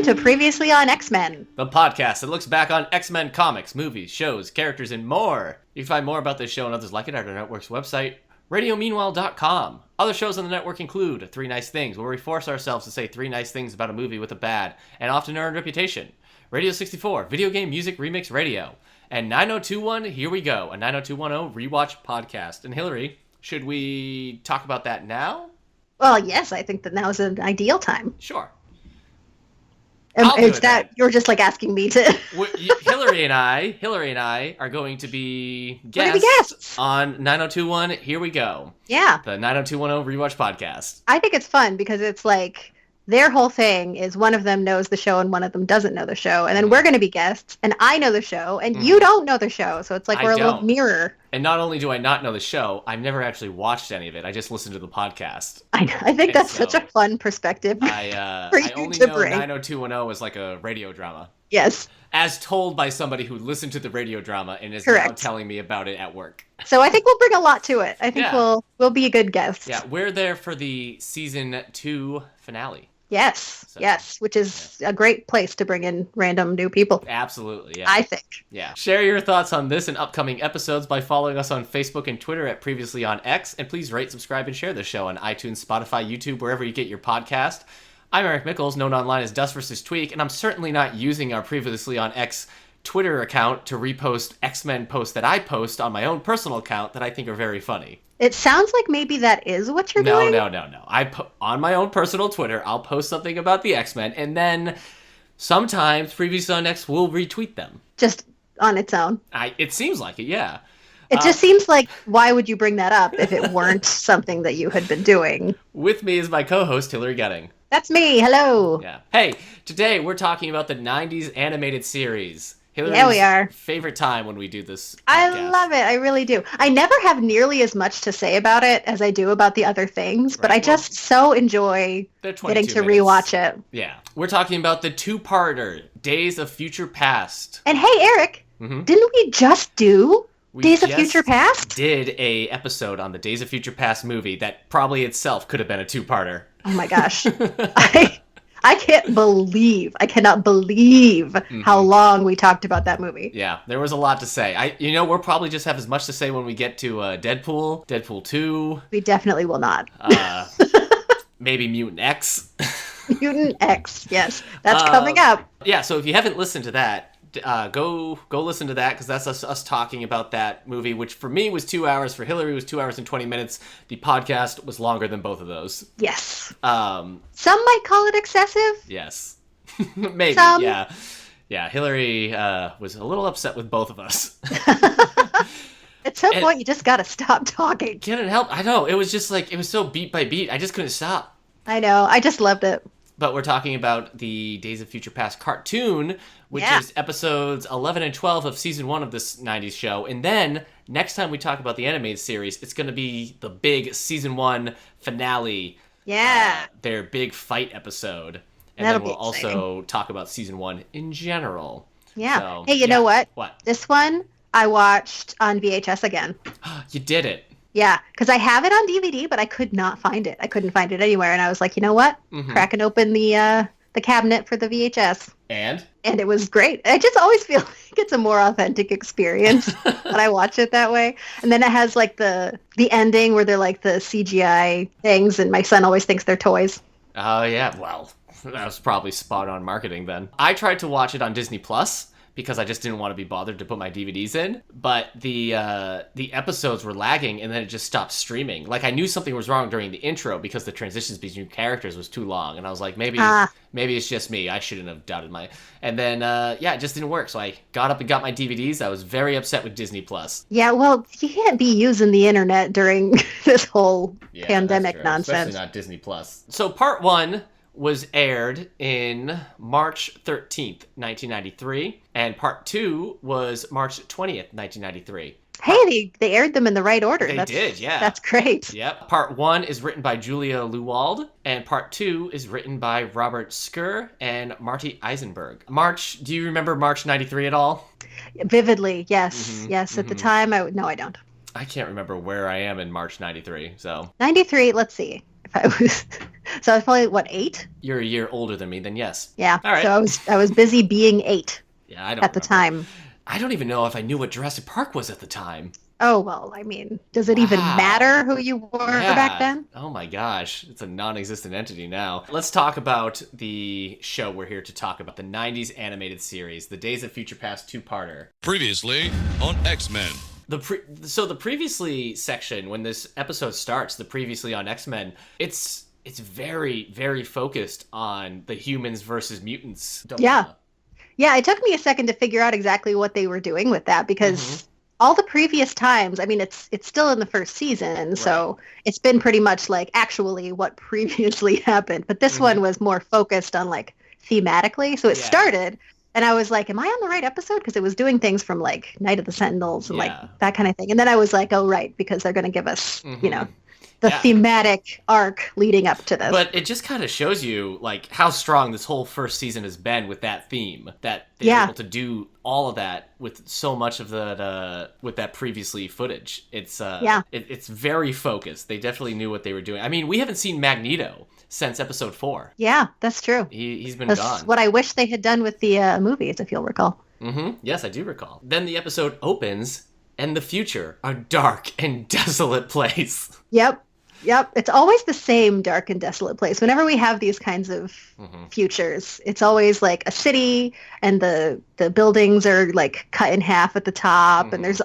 Welcome to Previously on X-Men. The podcast that looks back on X-Men comics, movies, shows, characters, and more. You can find more about this show and others like it at our network's website, radiomeanwhile.com. Other shows on the network include Three Nice Things, where we force ourselves to say three nice things about a movie with a bad and often earned reputation. Radio 64, Video Game Music Remix Radio. And 9021, Here We Go, a 90210 rewatch podcast. And Hilary, should we talk about that now? Well, yes, I think that now is an ideal time. Sure. Is that you're just like asking me to? Hilary and I are going to be guests on 9021. Here we go. Yeah. The 90210 rewatch podcast. I think it's fun because it's like their whole thing is one of them knows the show and one of them doesn't know the show. And then we're going to be guests and I know the show and you don't know the show. So it's like we're a little mirror. And not only do I not know the show, I've never actually watched any of it. I just listened to the podcast. I think that's such a fun perspective I only know 90210 is like a radio drama. Yes. As told by somebody who listened to the radio drama and is now telling me about it at work. So I think we'll bring a lot to it. I think we'll be a good guest. Yeah, we're there for the season 2 finale. Yes, which is a great place to bring in random new people. Absolutely, yeah. I think. Yeah. Share your thoughts on this and upcoming episodes by following us on Facebook and Twitter at Previously on X, and please rate, subscribe, and share the show on iTunes, Spotify, YouTube, wherever you get your podcast. I'm Eric Mickles, known online as Dust vs. Tweak, and I'm certainly not using our Previously on X Twitter account to repost X-Men posts that I post on my own personal account that I think are very funny. It sounds like maybe that is what you're doing. No. On my own personal Twitter, I'll post something about the X-Men, and then sometimes Previously on X will retweet them. Just on its own? It seems like it, yeah. It just seems like, why would you bring that up if it weren't something that you had been doing? With me is my co-host, Hilary Getting. That's me. Hello. Yeah. Hey, today we're talking about the 90s animated series. Hillary's we are. Favorite time when we do this podcast. I love it. I really do. I never have nearly as much to say about it as I do about the other things, but I just so enjoy getting to rewatch it. Yeah. We're talking about the two-parter, Days of Future Past. And hey, Eric, didn't we just do Days of Future Past? Did a episode on the Days of Future Past movie that probably itself could have been a two-parter. Oh my gosh. I cannot believe how long we talked about that movie. Yeah, there was a lot to say. We'll probably just have as much to say when we get to Deadpool 2. We definitely will not. Maybe Mutant X. Mutant X, yes. That's coming up. Yeah, so if you haven't listened to that, go listen to that, because that's us talking about that movie, which for me was 2 hours. For Hilary was 2 hours and 20 minutes. The podcast was longer than both of those. Yes. Some might call it excessive. Yes. Maybe, yeah. Hilary was a little upset with both of us. At some point, you just gotta stop talking. Can't help. I know. It was just like, it was so beat by beat. I just couldn't stop. I know. I just loved it. But we're talking about the Days of Future Past cartoon, which is episodes 11 and 12 of season 1 of this 90s show. And then next time we talk about the animated series, it's going to be the big season 1 finale. Yeah. Their big fight episode. And then we'll also talk about season 1 in general. Yeah. So, hey, you know what? What? This one I watched on VHS again. You did it. Yeah, because I have it on DVD, but I could not find it. I couldn't find it anywhere, and I was like, you know what? Cracking open the cabinet for the VHS. And it was great. I just always feel like it's a more authentic experience when I watch it that way. And then it has like the ending where they're like the CGI things, and my son always thinks they're toys. Oh, yeah. Well, that was probably spot on marketing then. I tried to watch it on Disney Plus, because I just didn't want to be bothered to put my DVDs in. But the episodes were lagging, and then it just stopped streaming. Like, I knew something was wrong during the intro because the transitions between characters was too long. And I was like, maybe it's just me. I shouldn't have doubted my... And then, it just didn't work. So I got up and got my DVDs. I was very upset with Disney Plus. Yeah, well, you can't be using the internet during this whole pandemic nonsense. Especially not Disney Plus. So part 1 was aired in March 13th, 1993, and part 2 was March 20th, 1993. Hey, they aired them in the right order. They did, yeah. That's great. Yep. Part 1 is written by Julia Lewald, and part 2 is written by Robert Skur and Marty Eisenberg. Do you remember March 93 at all? Vividly, yes. Yes, at the time, no, I don't. I can't remember where I am in March 93, so... 93, let's see. If I was... So I was probably, what, 8? You're a year older than me, then yes. Yeah. All right. So I was busy being 8 Yeah, I don't at the remember. time. I don't even know if I knew what Jurassic Park was at the time. Oh, well, I mean, does it even Wow. matter who you were back Yeah. then? Oh my gosh. It's a non existent entity now. Let's talk about the show we're here to talk about the 90s animated series, the Days of Future Past two-parter. Previously on X-Men. So the previously section, when this episode starts, the previously on X-Men, it's very, very focused on the humans versus mutants Yeah. dilemma. Yeah, it took me a second to figure out exactly what they were doing with that because all the previous times, I mean, it's still in the first season, so it's been pretty much like actually what previously happened. But this one was more focused on like thematically. So it Yeah. started, and I was like, am I on the right episode? Because it was doing things from like Night of the Sentinels and like Yeah. that kind of thing. And then I was like, oh, right, because they're going to give us, the Yeah. thematic arc leading up to this. But it just kind of shows you like how strong this whole first season has been with that theme. That they're able to do all of that with so much of the with that previously footage. It's it's very focused. They definitely knew what they were doing. I mean, we haven't seen Magneto since episode 4. Yeah, that's true. He's been That's gone. what I wish they had done with the movies, if you'll recall. Yes, I do recall. Then the episode opens, and the future, a dark and desolate place. Yep. It's always the same dark and desolate place. Whenever we have these kinds of futures, it's always like a city and the buildings are like cut in half at the top. And there's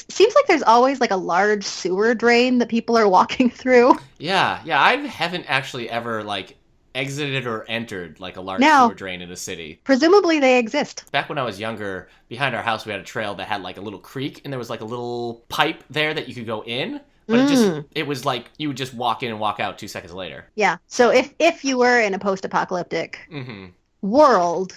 seems like there's always like a large sewer drain that people are walking through. Yeah. I haven't actually ever like exited or entered like a large No. sewer drain in a city. Presumably they exist. Back when I was younger, behind our house we had a trail that had like a little creek, and there was like a little pipe there that you could go in. But it was like you would just walk in and walk out 2 seconds later. Yeah. So if you were in a post-apocalyptic world,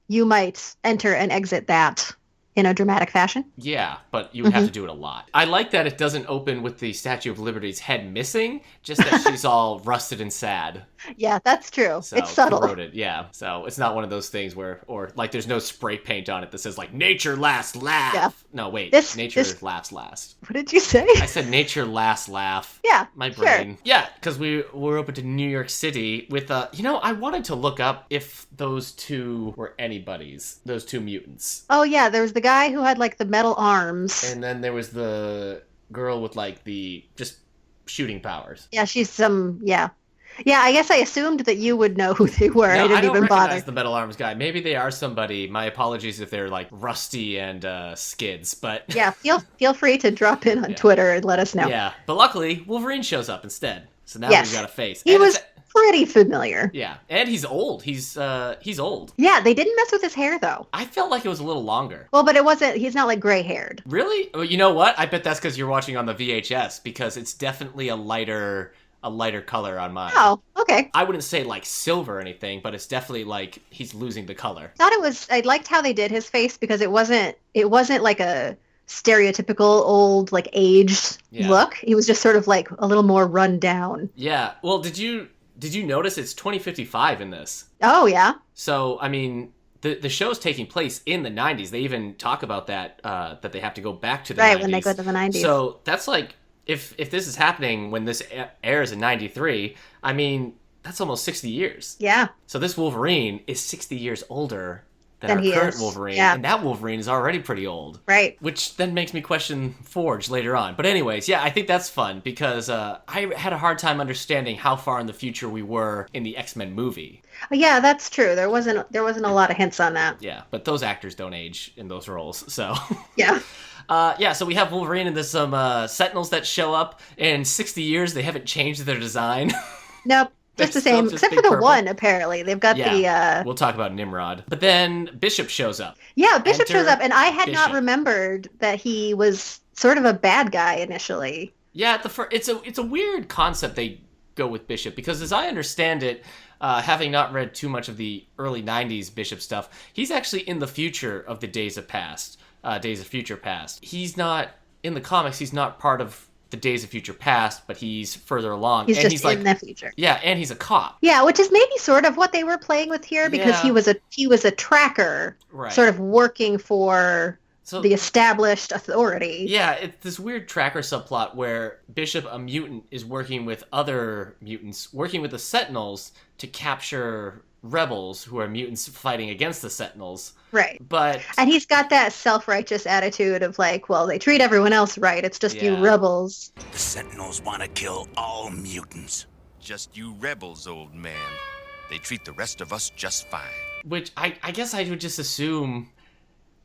you might enter and exit that in a dramatic fashion. Yeah, but you would have to do it a lot. I like that it doesn't open with the Statue of Liberty's head missing, just that she's all rusted and sad. Yeah, that's true. So, it's subtle. corroded, yeah. So it's not one of those things where, or like there's no spray paint on it that says like, nature lasts laugh. Yeah. No, wait, nature laughs last. What did you say? I said nature lasts laugh. Yeah, My sure. brain. Yeah, because we were open to New York City with, I wanted to look up if those two were anybody's, those two mutants. Oh yeah, there was the guy who had like the metal arms. And then there was the girl with like the just shooting powers. Yeah, she's some Yeah, I guess I assumed that you would know who they were. No, I didn't don't even recognize bother. the metal arms guy. Maybe they are somebody. My apologies if they're like Rusty and Skids, but Yeah, feel free to drop in on Twitter and let us know. yeah. But luckily, Wolverine shows up instead. So now Yes. we've got a face. He And was it's- pretty familiar. yeah, and he's old. He's old. Yeah, they didn't mess with his hair though. I felt like it was a little longer. Well, but he's not like gray haired. Really? Well, you know what? I bet that's because you're watching on the VHS, because it's definitely a lighter color on mine. Oh, okay. I wouldn't say like silver or anything, but it's definitely like he's losing the color. I liked how they did his face because it wasn't like a stereotypical old like aged look. He was just sort of like a little more run down. Yeah. Well, did you notice it's 2055 in this? Oh yeah. So, I mean, the show's taking place in the 90s. They even talk about that that they have to go back to the 90s. Right, when they go to the 90s. So, that's like if this is happening when this airs in 93, I mean, that's almost 60 years. Yeah. So this Wolverine is 60 years older than Than our he current is. Wolverine, Yeah. and that Wolverine is already pretty old. Right. Which then makes me question Forge later on. But anyways, yeah, I think that's fun because I had a hard time understanding how far in the future we were in the X-Men movie. Yeah, that's true. There wasn't a lot of hints on that. Yeah, but those actors don't age in those roles, so... Yeah. So we have Wolverine and there's some Sentinels that show up. In 60 years, they haven't changed their design. Nope. Just the They're still same, just except big for the purple. one, apparently. They've got We'll talk about Nimrod. But then Bishop shows up. Yeah, Bishop Enter shows up, and I had not Bishop. remembered that he was sort of a bad guy initially. Yeah, it's a weird concept they go with Bishop, because as I understand it, having not read too much of the early 90s Bishop stuff, he's actually in the future of the Days of Future Past. He's not, in the comics, he's not part of the Days of Future Past, but he's further along. He's and just he's like, in the future. yeah, and he's a cop. Yeah, which is maybe sort of what they were playing with here, because Yeah. he was a tracker, Right. sort of working for the established authority. Yeah, it's this weird tracker subplot where Bishop, a mutant, is working with other mutants, working with the Sentinels to capture rebels who are mutants fighting against the Sentinels. Right. And he's got that self-righteous attitude of like, well, they treat everyone else right. It's just you rebels. The Sentinels want to kill all mutants. Just you rebels, old man. They treat the rest of us just fine. Which I guess I would just assume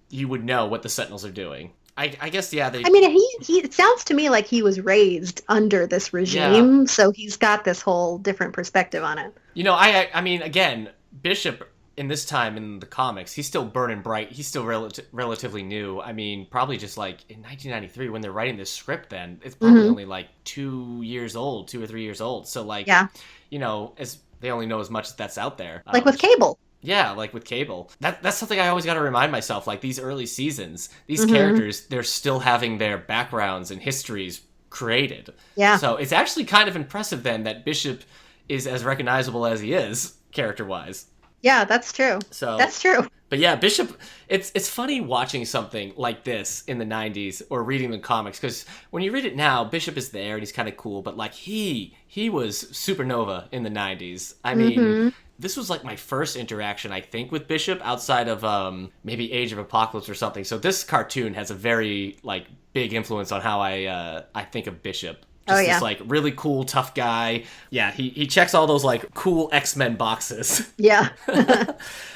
you would know what the Sentinels are doing. I guess, they... I mean, it sounds to me like he was raised under this regime, so he's got this whole different perspective on it. I mean, again, Bishop, in this time in the comics, he's still burning bright. He's still relatively new. I mean, probably just like in 1993 when they're writing this script then, it's probably only like 2 or 3 years old. So like, as they only know as much as that's out there. Like with Cable. Yeah, like with Cable. That's something I always got to remind myself. Like these early seasons, these characters, they're still having their backgrounds and histories created. Yeah. So it's actually kind of impressive then that Bishop is as recognizable as he is, character-wise. Yeah, that's true. That's true. But yeah, Bishop, it's funny watching something like this in the 90s or reading the comics, because when you read it now, Bishop is there and he's kind of cool, but like he was supernova in the 90s. I mean, this was like my first interaction, I think, with Bishop outside of maybe Age of Apocalypse or something. So this cartoon has a very like big influence on how I think of Bishop. Just this like really cool, tough guy. Yeah, he checks all those like cool X-Men boxes. Yeah.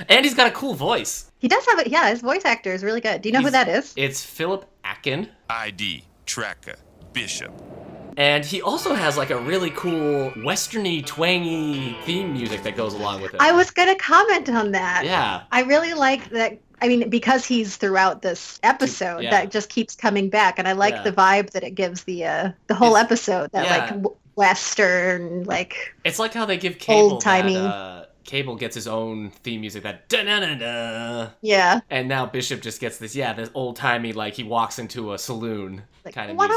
And he's got a cool voice. He does have it. Yeah, his voice actor is really good. Do you know who that is? It's Philip Atkin. ID, Tracker, Bishop. And he also has like a really cool westerny, twangy theme music that goes along with it. I was going to comment on that. Yeah. I really like that. I mean, because he's throughout this episode, that just keeps coming back, and I like the vibe that it gives the whole episode. That like western, like it's like how they give Cable old-timey. Cable gets his own theme music that da-na-na-na. Yeah. And now Bishop just gets this old-timey, like he walks into a saloon like, kind of music.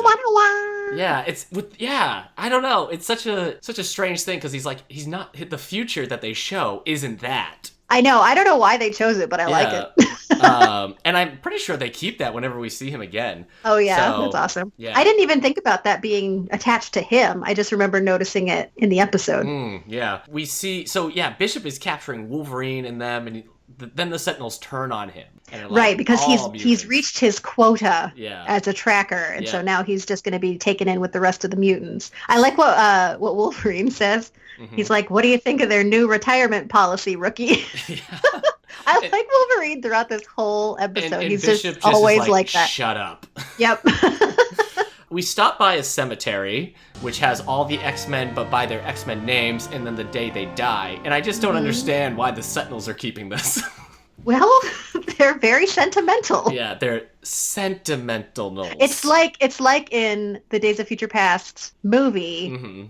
Yeah, I don't know. It's such a strange thing because he's not the future that they show isn't that. I know. I don't know why they chose it, but I like it. And I'm pretty sure they keep that whenever we see him again. Oh, yeah. That's awesome. Yeah. I didn't even think about that being attached to him. I just remember noticing it in the episode. Yeah. We see... So, yeah, Bishop is capturing Wolverine and them, and then the Sentinels turn on him. And right, because he's reached his quota as a tracker, and so now he's just going to be taken in with the rest of the mutants. I like what Wolverine says. He's like, what do you think of their new retirement policy, rookie? I like Wolverine throughout this whole episode. And he's Bishop just always like that. Shut up. Yep. We stop by a cemetery, which has all the X-Men, but by their X-Men names, and then the day they die. And I just don't understand why the Sentinels are keeping this. Well, they're very sentimental. Yeah, they're sentimental. It's like in the Days of Future Past movie.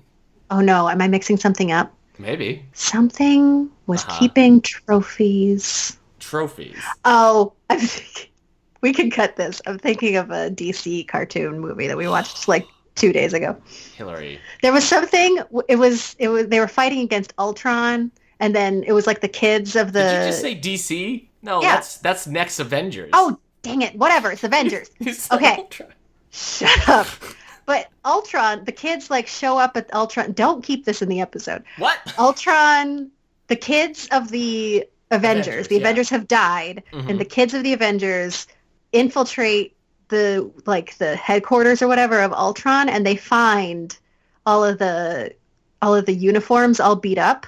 Oh no, am I mixing something up? Maybe. Something was keeping trophies. Trophies? Oh, we can cut this. I'm thinking of a DC cartoon movie that we watched like 2 days ago. Hilary. There was something, it was they were fighting against Ultron, and then it was like the kids of the... Did you just say DC? No, that's next Avengers. Oh, dang it. Whatever, it's Avengers. Okay. Ultron. Shut up. But Ultron, the kids like show up at Ultron. Don't keep this in the episode. What? Ultron, the kids of the Avengers. The Avengers have died, and the kids of the Avengers infiltrate the headquarters or whatever of Ultron, and they find all of the uniforms all beat up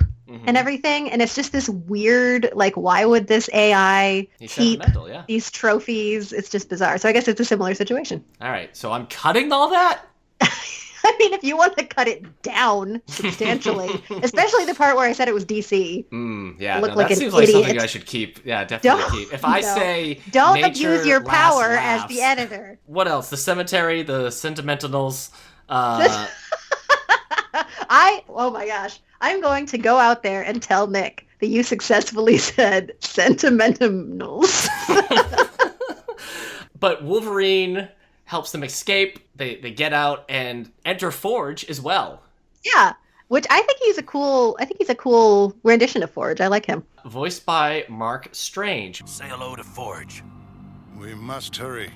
and everything. And it's just this weird, like, why would this AI keep these trophies? It's just bizarre. So I guess it's a similar situation. All right. So I'm cutting all that? I mean, if you want to cut it down substantially, especially the part where I said it was DC. Yeah, that seems like something I should keep. Yeah, definitely keep. If I say don't nature abuse your power laughs. as the editor. What else? The cemetery, the sentimentals. Oh my gosh. I'm going to go out there and tell Nick that you successfully said sentimentals. But Wolverine helps them escape. They get out and enter Forge as well. Yeah, which I think he's a cool rendition of Forge. I like him. Voiced by Mark Strange. Say hello to Forge. We must hurry.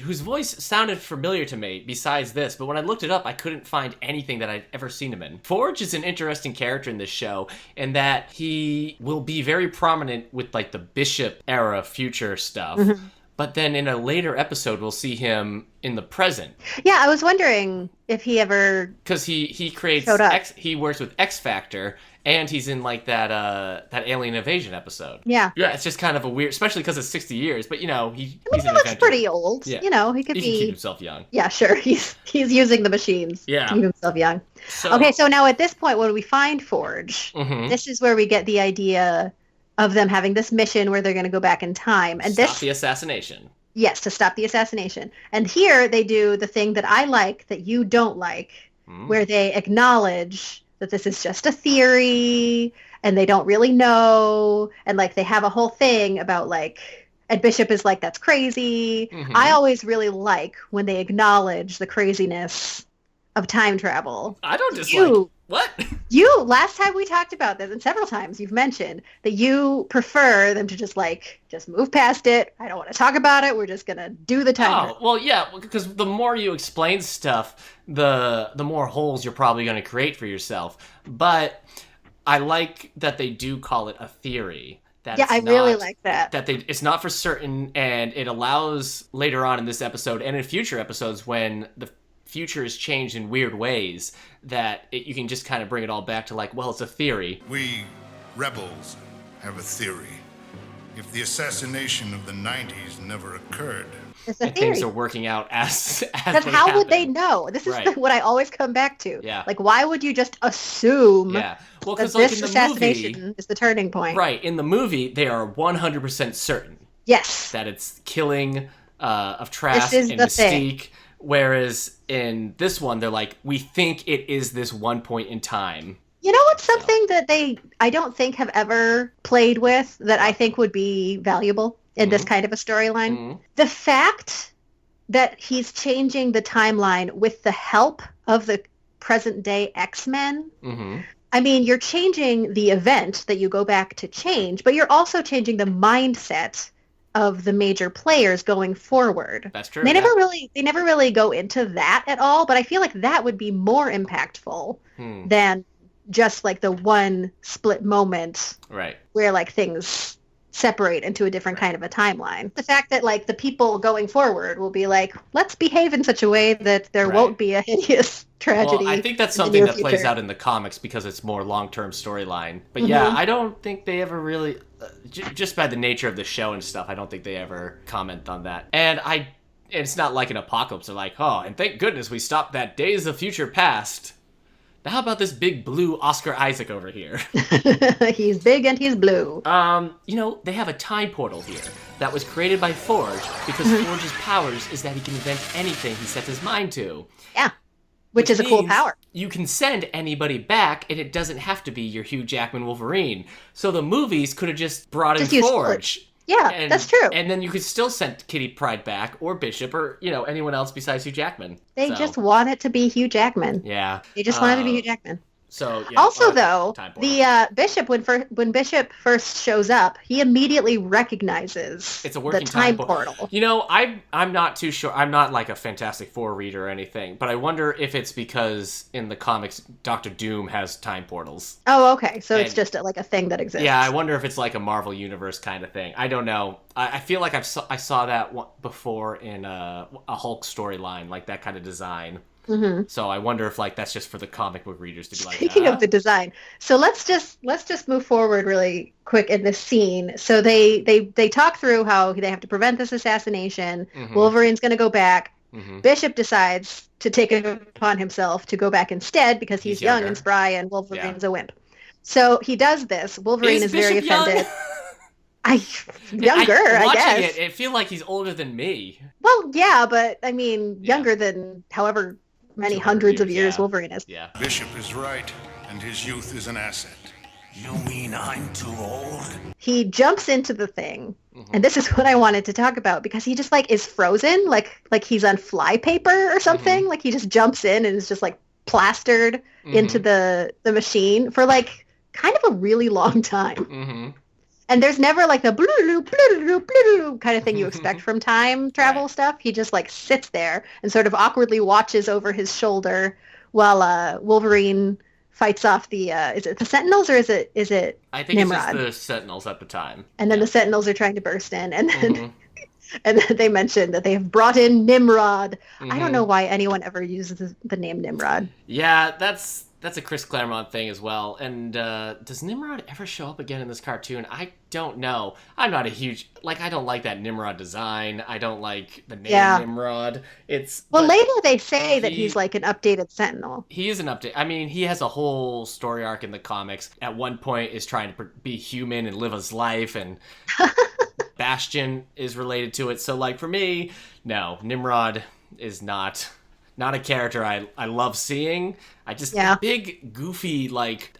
Whose voice sounded familiar to me besides this, but when I looked it up, I couldn't find anything that I'd ever seen him in. Forge is an interesting character in this show in that he will be very prominent with like the Bishop era future stuff. Mm-hmm. But then in a later episode, we'll see him in the present. Yeah, I was wondering if he ever because he creates he works with X Factor, and he's in like that Alien Invasion episode. Yeah, it's just kind of a weird, especially because it's 60 years. But you know, he's an looks pretty old. Yeah. You know, he can keep himself young. Yeah, sure. He's using the machines to keep himself young. So now at this point, when we find Forge, this is where we get the idea of them having this mission where they're going to go back in time and stop the assassination. Yes, to stop the assassination. And here they do the thing that I like that you don't like, where they acknowledge that this is just a theory and they don't really know. And like they have a whole thing about like, and Bishop is like, that's crazy. I always really like when they acknowledge the craziness of time travel. I don't dislike. What? Last time we talked about this, and several times you've mentioned that you prefer them to just move past it. I don't want to talk about it. We're just going to do the time. Well, yeah, because the more you explain stuff, the more holes you're probably going to create for yourself. But I like that they do call it a theory. I really like that. It's not for certain, and it allows later on in this episode and in future episodes when the future is changed in weird ways that you can just kind of bring it all back to like, well, it's a theory. We rebels have a theory. If the assassination of the 90s never occurred, it's a and theory. Things are working out as because how would they know? This is what I always come back to. Yeah. Like, why would you just assume well, that this assassination is the turning point? Right. In the movie, they are 100% certain. Yes. That it's killing of Trask and Mystique. Thing. Whereas in this one, they're like, we think it is this one point in time. You know what's something that I don't think have ever played with that I think would be valuable in this kind of a storyline? The fact that he's changing the timeline with the help of the present day X-Men. I mean, you're changing the event that you go back to change, but you're also changing the mindset of the major players going forward. That's true. They never really go into that at all, but I feel like that would be more impactful than just like the one split moment where like things separate into a different kind of a timeline. The fact that like the people going forward will be like, let's behave in such a way that there won't be a hideous tragedy. Well, I think that's something that plays out in the comics because it's more long-term storyline. But yeah, I don't think they ever really just by the nature of the show and stuff, I don't think they ever comment on that. And it's not like an apocalypse. They're like, oh, and thank goodness we stopped that Days of Future Past. Now how about this big blue Oscar Isaac over here? He's big and he's blue. You know, they have a time portal here that was created by Forge because Forge's powers is that he can invent anything he sets his mind to. Yeah. Which is a cool power. You can send anybody back, and it doesn't have to be your Hugh Jackman Wolverine. So the movies could have just brought in Forge. Yeah, that's true. And then you could still send Kitty Pryde back, or Bishop, or anyone else besides Hugh Jackman. They just want it to be Hugh Jackman. Yeah. They just want it to be Hugh Jackman. So yeah, also, though, the Bishop, when Bishop first shows up, he immediately recognizes it's a working the time portal. You know, I'm not too sure. I'm not like a Fantastic Four reader or anything, but I wonder if it's because in the comics, Doctor Doom has time portals. Oh, okay. So it's just like a thing that exists. Yeah, I wonder if it's like a Marvel Universe kind of thing. I don't know. I feel like I saw that before in a Hulk storyline, like that kind of design. So I wonder if like that's just for the comic book readers to be like. Speaking of the design, so let's just move forward really quick in this scene. So they talk through how they have to prevent this assassination. Wolverine's going to go back. Bishop decides to take it upon himself to go back instead because he's young and spry and Wolverine's a wimp. So he does this. Wolverine is very offended. Younger, I guess. I feel like he's older than me. Well, yeah, but I mean, younger than however many hundreds of years Wolverine is. Yeah. Bishop is right, and his youth is an asset. You mean I'm too old? He jumps into the thing, and this is what I wanted to talk about because he just like is frozen, like he's on flypaper or something. Like he just jumps in and is just like plastered into the machine for like kind of a really long time. And there's never like the blue blue kind of thing you expect from time travel Right. stuff. He just like sits there and sort of awkwardly watches over his shoulder while Wolverine fights off the is it the Sentinels or is it I think it's just Nimrod? the Sentinels at the time. And then Yeah. the Sentinels are trying to burst in, and then Mhm. and then they mentioned that they have brought in Nimrod. I don't know Mhm. why anyone ever uses the name Nimrod. Yeah, that's a Chris Claremont thing as well. And does Nimrod ever show up again in this cartoon? I don't know. I'm not a huge I don't like that Nimrod design. I don't like the name Yeah. Nimrod. Well, But later they say that he- he's like an updated Sentinel. he is an update. I mean, he has a whole story arc in the comics. At one point, is trying to be human and live his life, and Bastion is related to it. So, like for me, no, Nimrod is not a character I love seeing. I just Yeah. big goofy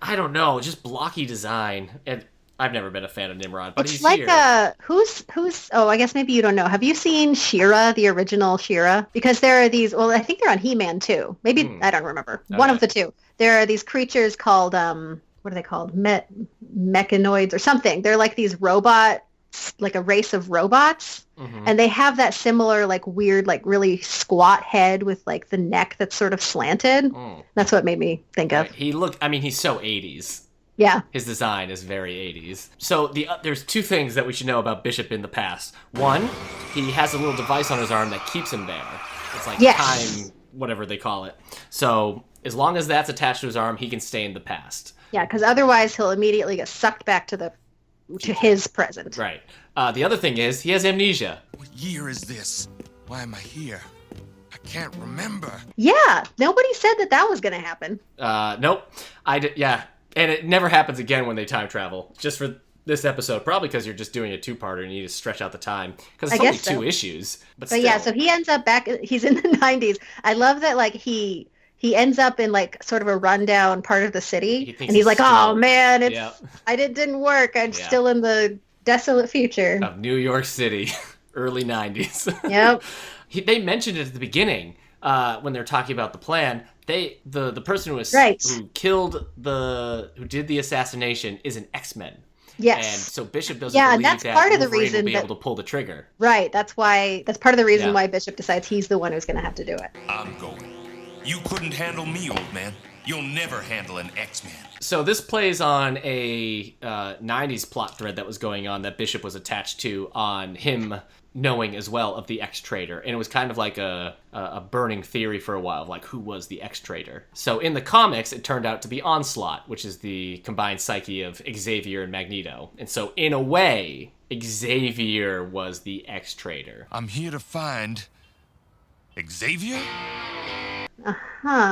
I don't know, just blocky design, and I've never been a fan of Nimrod, but It's he's like here. who's oh, I guess maybe you don't know. Have you seen She-Ra, the original She-Ra? Because there are these, well, I think they're on He-Man too. Maybe I don't remember. One Okay. of the two. There are these creatures called what are they called? Mechanoids or something. They're like these robots, like a race of robots. Mhm. And they have that similar like weird like really squat head with like the neck that's sort of slanted. Mm. That's what made me think of. He's so 80s. Yeah. His design is very 80s. So there's two things that we should know about Bishop in the past. One, he has a little device on his arm that keeps him there. It's like Yes. time, whatever they call it. So as long as that's attached to his arm, he can stay in the past. Yeah, because otherwise he'll immediately get sucked back to his present. Right. The other thing is he has amnesia. What year is this? Why am I here? I can't remember. Yeah, nobody said that was going to happen. Nope. Yeah. And it never happens again when they time travel. Just for this episode, probably because you're just doing a two-parter and you need to stretch out the time. Because it's I only guess so. 2 issues. But But still. yeah, so he ends up back. He's in the 90s. I love that. Like he ends up in like sort of a rundown part of the city, He thinks and he's like, still- "Oh man, Yeah. it didn't work. I'm Yeah. still in the desolate future." Of New York City, early 90s. Yep. They mentioned it at the beginning when they're talking about the plan. The person Right. who did the assassination is an X-Men. Yes. And so Bishop doesn't Yeah, and believe that's that part of the Wolverine reason will be that- able to pull the trigger. Right. That's part of the reason Yeah. why Bishop decides he's the one who's going to have to do it. I'm going. You couldn't handle me, old man. You'll never handle an X-Man. So this plays on a 90s plot thread that was going on that Bishop was attached to, on him knowing as well of the X-Traitor. And it was kind of like a burning theory for a while, of like who was the X-Traitor. So in the comics, it turned out to be Onslaught, which is the combined psyche of Xavier and Magneto. And so in a way, Xavier was the X-Traitor. I'm here to find Xavier? Huh.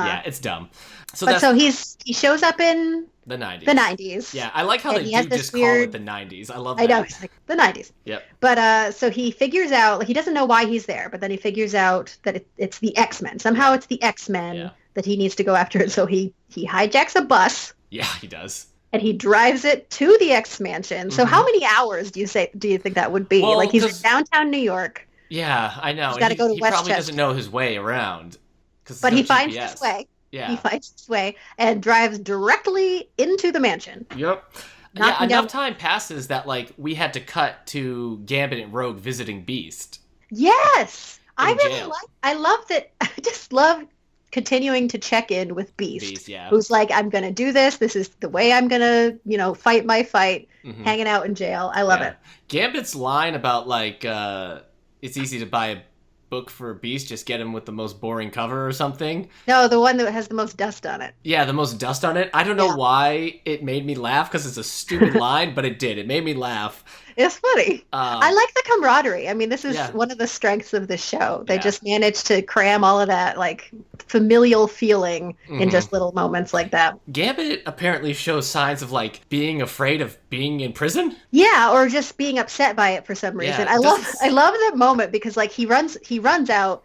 Yeah, it's dumb. So But that's so he shows up in the 90s. the 90s. Yeah, I like how And they he has do this just call it weird- the 90s. I love I that. know, it's like the 90s. Yep. But so he figures out, like, he doesn't know why he's there, but then he figures out that it's the X-Men. Somehow it's the X-Men Yeah. that he needs to go after. And so he hijacks a bus Yeah, he does. and he drives it to the X-Mansion. So how many hours do you think that would be? Mm-hmm. Well, like he's in 'cause- downtown New York, Yeah, I know. He's And gotta go to he probably Westchester. doesn't know his way around. but he finds his way. Yeah. He finds his way and drives directly into the mansion. Yep. Knocking Yeah, enough down- time passes that we had to cut to Gambit and Rogue visiting Beast. Yes, I In really jail. I love that. I just love continuing to check in with Beast, Yeah. who's like, I'm gonna do this. This is the way I'm gonna, fight my fight. Mhm. Hanging out in jail. I love Yeah. it. Gambit's line about it's easy to buy a book for Beast, just get him with the most boring cover or something. No, the one that has the most dust on it. Yeah, the most dust on it. I don't know Yeah. why it made me laugh, because it's a stupid line, but it did. It made me laugh. It's funny. I like the camaraderie. I mean, this is Yeah. one of the strengths of the show. They Yeah. just managed to cram all of that familial feeling in Mhm. just little moments like that. Gambit apparently shows signs of being afraid of being in prison. Yeah, or just being upset by it for some reason. Yeah, I love that moment because he runs out.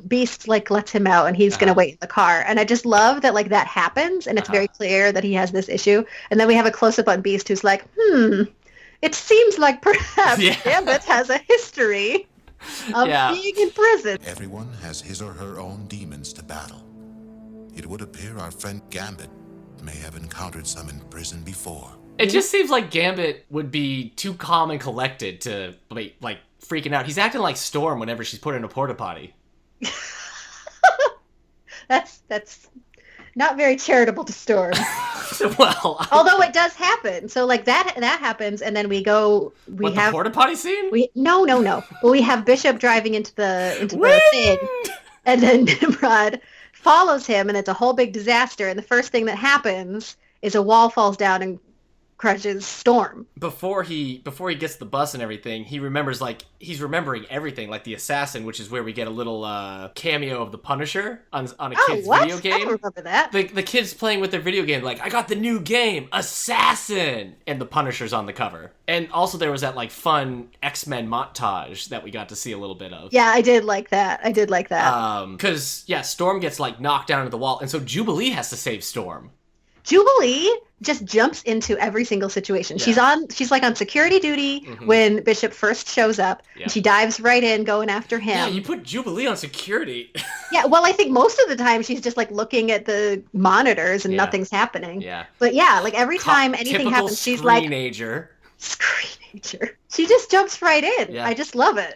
Beast lets him out and he's gonna wait in the car, and I just love that that happens and it's very clear that he has this issue, and then we have a close up on Beast who's like, it seems like perhaps Yeah. Gambit has a history of Yeah. being in prison. Everyone has his or her own demons to battle. It would appear our friend Gambit may have encountered some in prison before. It just seems like Gambit would be too calm and collected to be, like, freaking out. He's acting like Storm whenever she's put in a porta potty. That's not very charitable to Storm. Well, Although it does happen. So like that happens, and then we have the porta potty scene? No. But we have Bishop driving into the thing, and then Nimrod follows him, and it's a whole big disaster. And the first thing that happens is a wall falls down and crushes Storm. Before he gets the bus and everything, he's remembering everything, like the assassin, which is where we get a little cameo of the Punisher on a kid's video game. I don't remember that. The kids playing with their video game, like, I got the new game, Assassin, and the Punisher's on the cover. And also there was that like fun X-Men montage that we got to see a little bit of. Yeah, I did like that. Because Storm gets like knocked down to the wall, and so Jubilee has to save Storm. Jubilee just jumps into every single situation. Yeah. She's like on security duty when Bishop first shows up. Yeah. And she dives right in, going after him. Yeah, you put Jubilee on security. Yeah, well, I think most of the time she's just like looking at the monitors and nothing's happening. Yeah. But yeah, like every time anything happens, she's like screenager. She just jumps right in. Yeah. I just love it.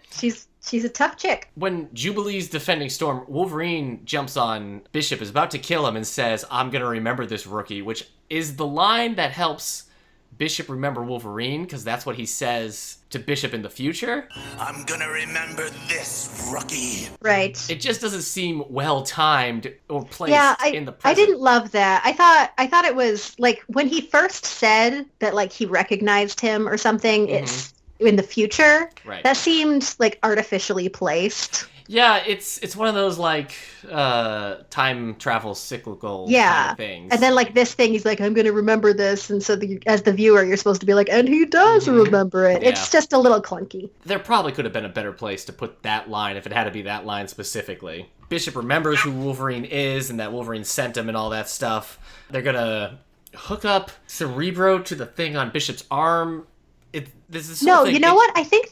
She's a tough chick. When Jubilee's defending Storm, Wolverine jumps on Bishop, is about to kill him, and says, I'm going to remember this rookie, which is the line that helps Bishop remember Wolverine, because that's what he says to Bishop in the future. I'm going to remember this rookie. Right. It just doesn't seem well-timed or placed in the present. I didn't love that. I thought it was, like, when he first said that, like, he recognized him or something, it's in the future. Right. That seemed like artificially placed. Yeah, it's one of those like time travel cyclical kind of things. And then like this thing, he's like, I'm going to remember this, and so as the viewer, you're supposed to be like, and he does remember it. Yeah. It's just a little clunky. There probably could have been a better place to put that line if it had to be that line specifically. Bishop remembers who Wolverine is and that Wolverine sent him and all that stuff. They're gonna hook up Cerebro to the thing on Bishop's arm. You know what? I think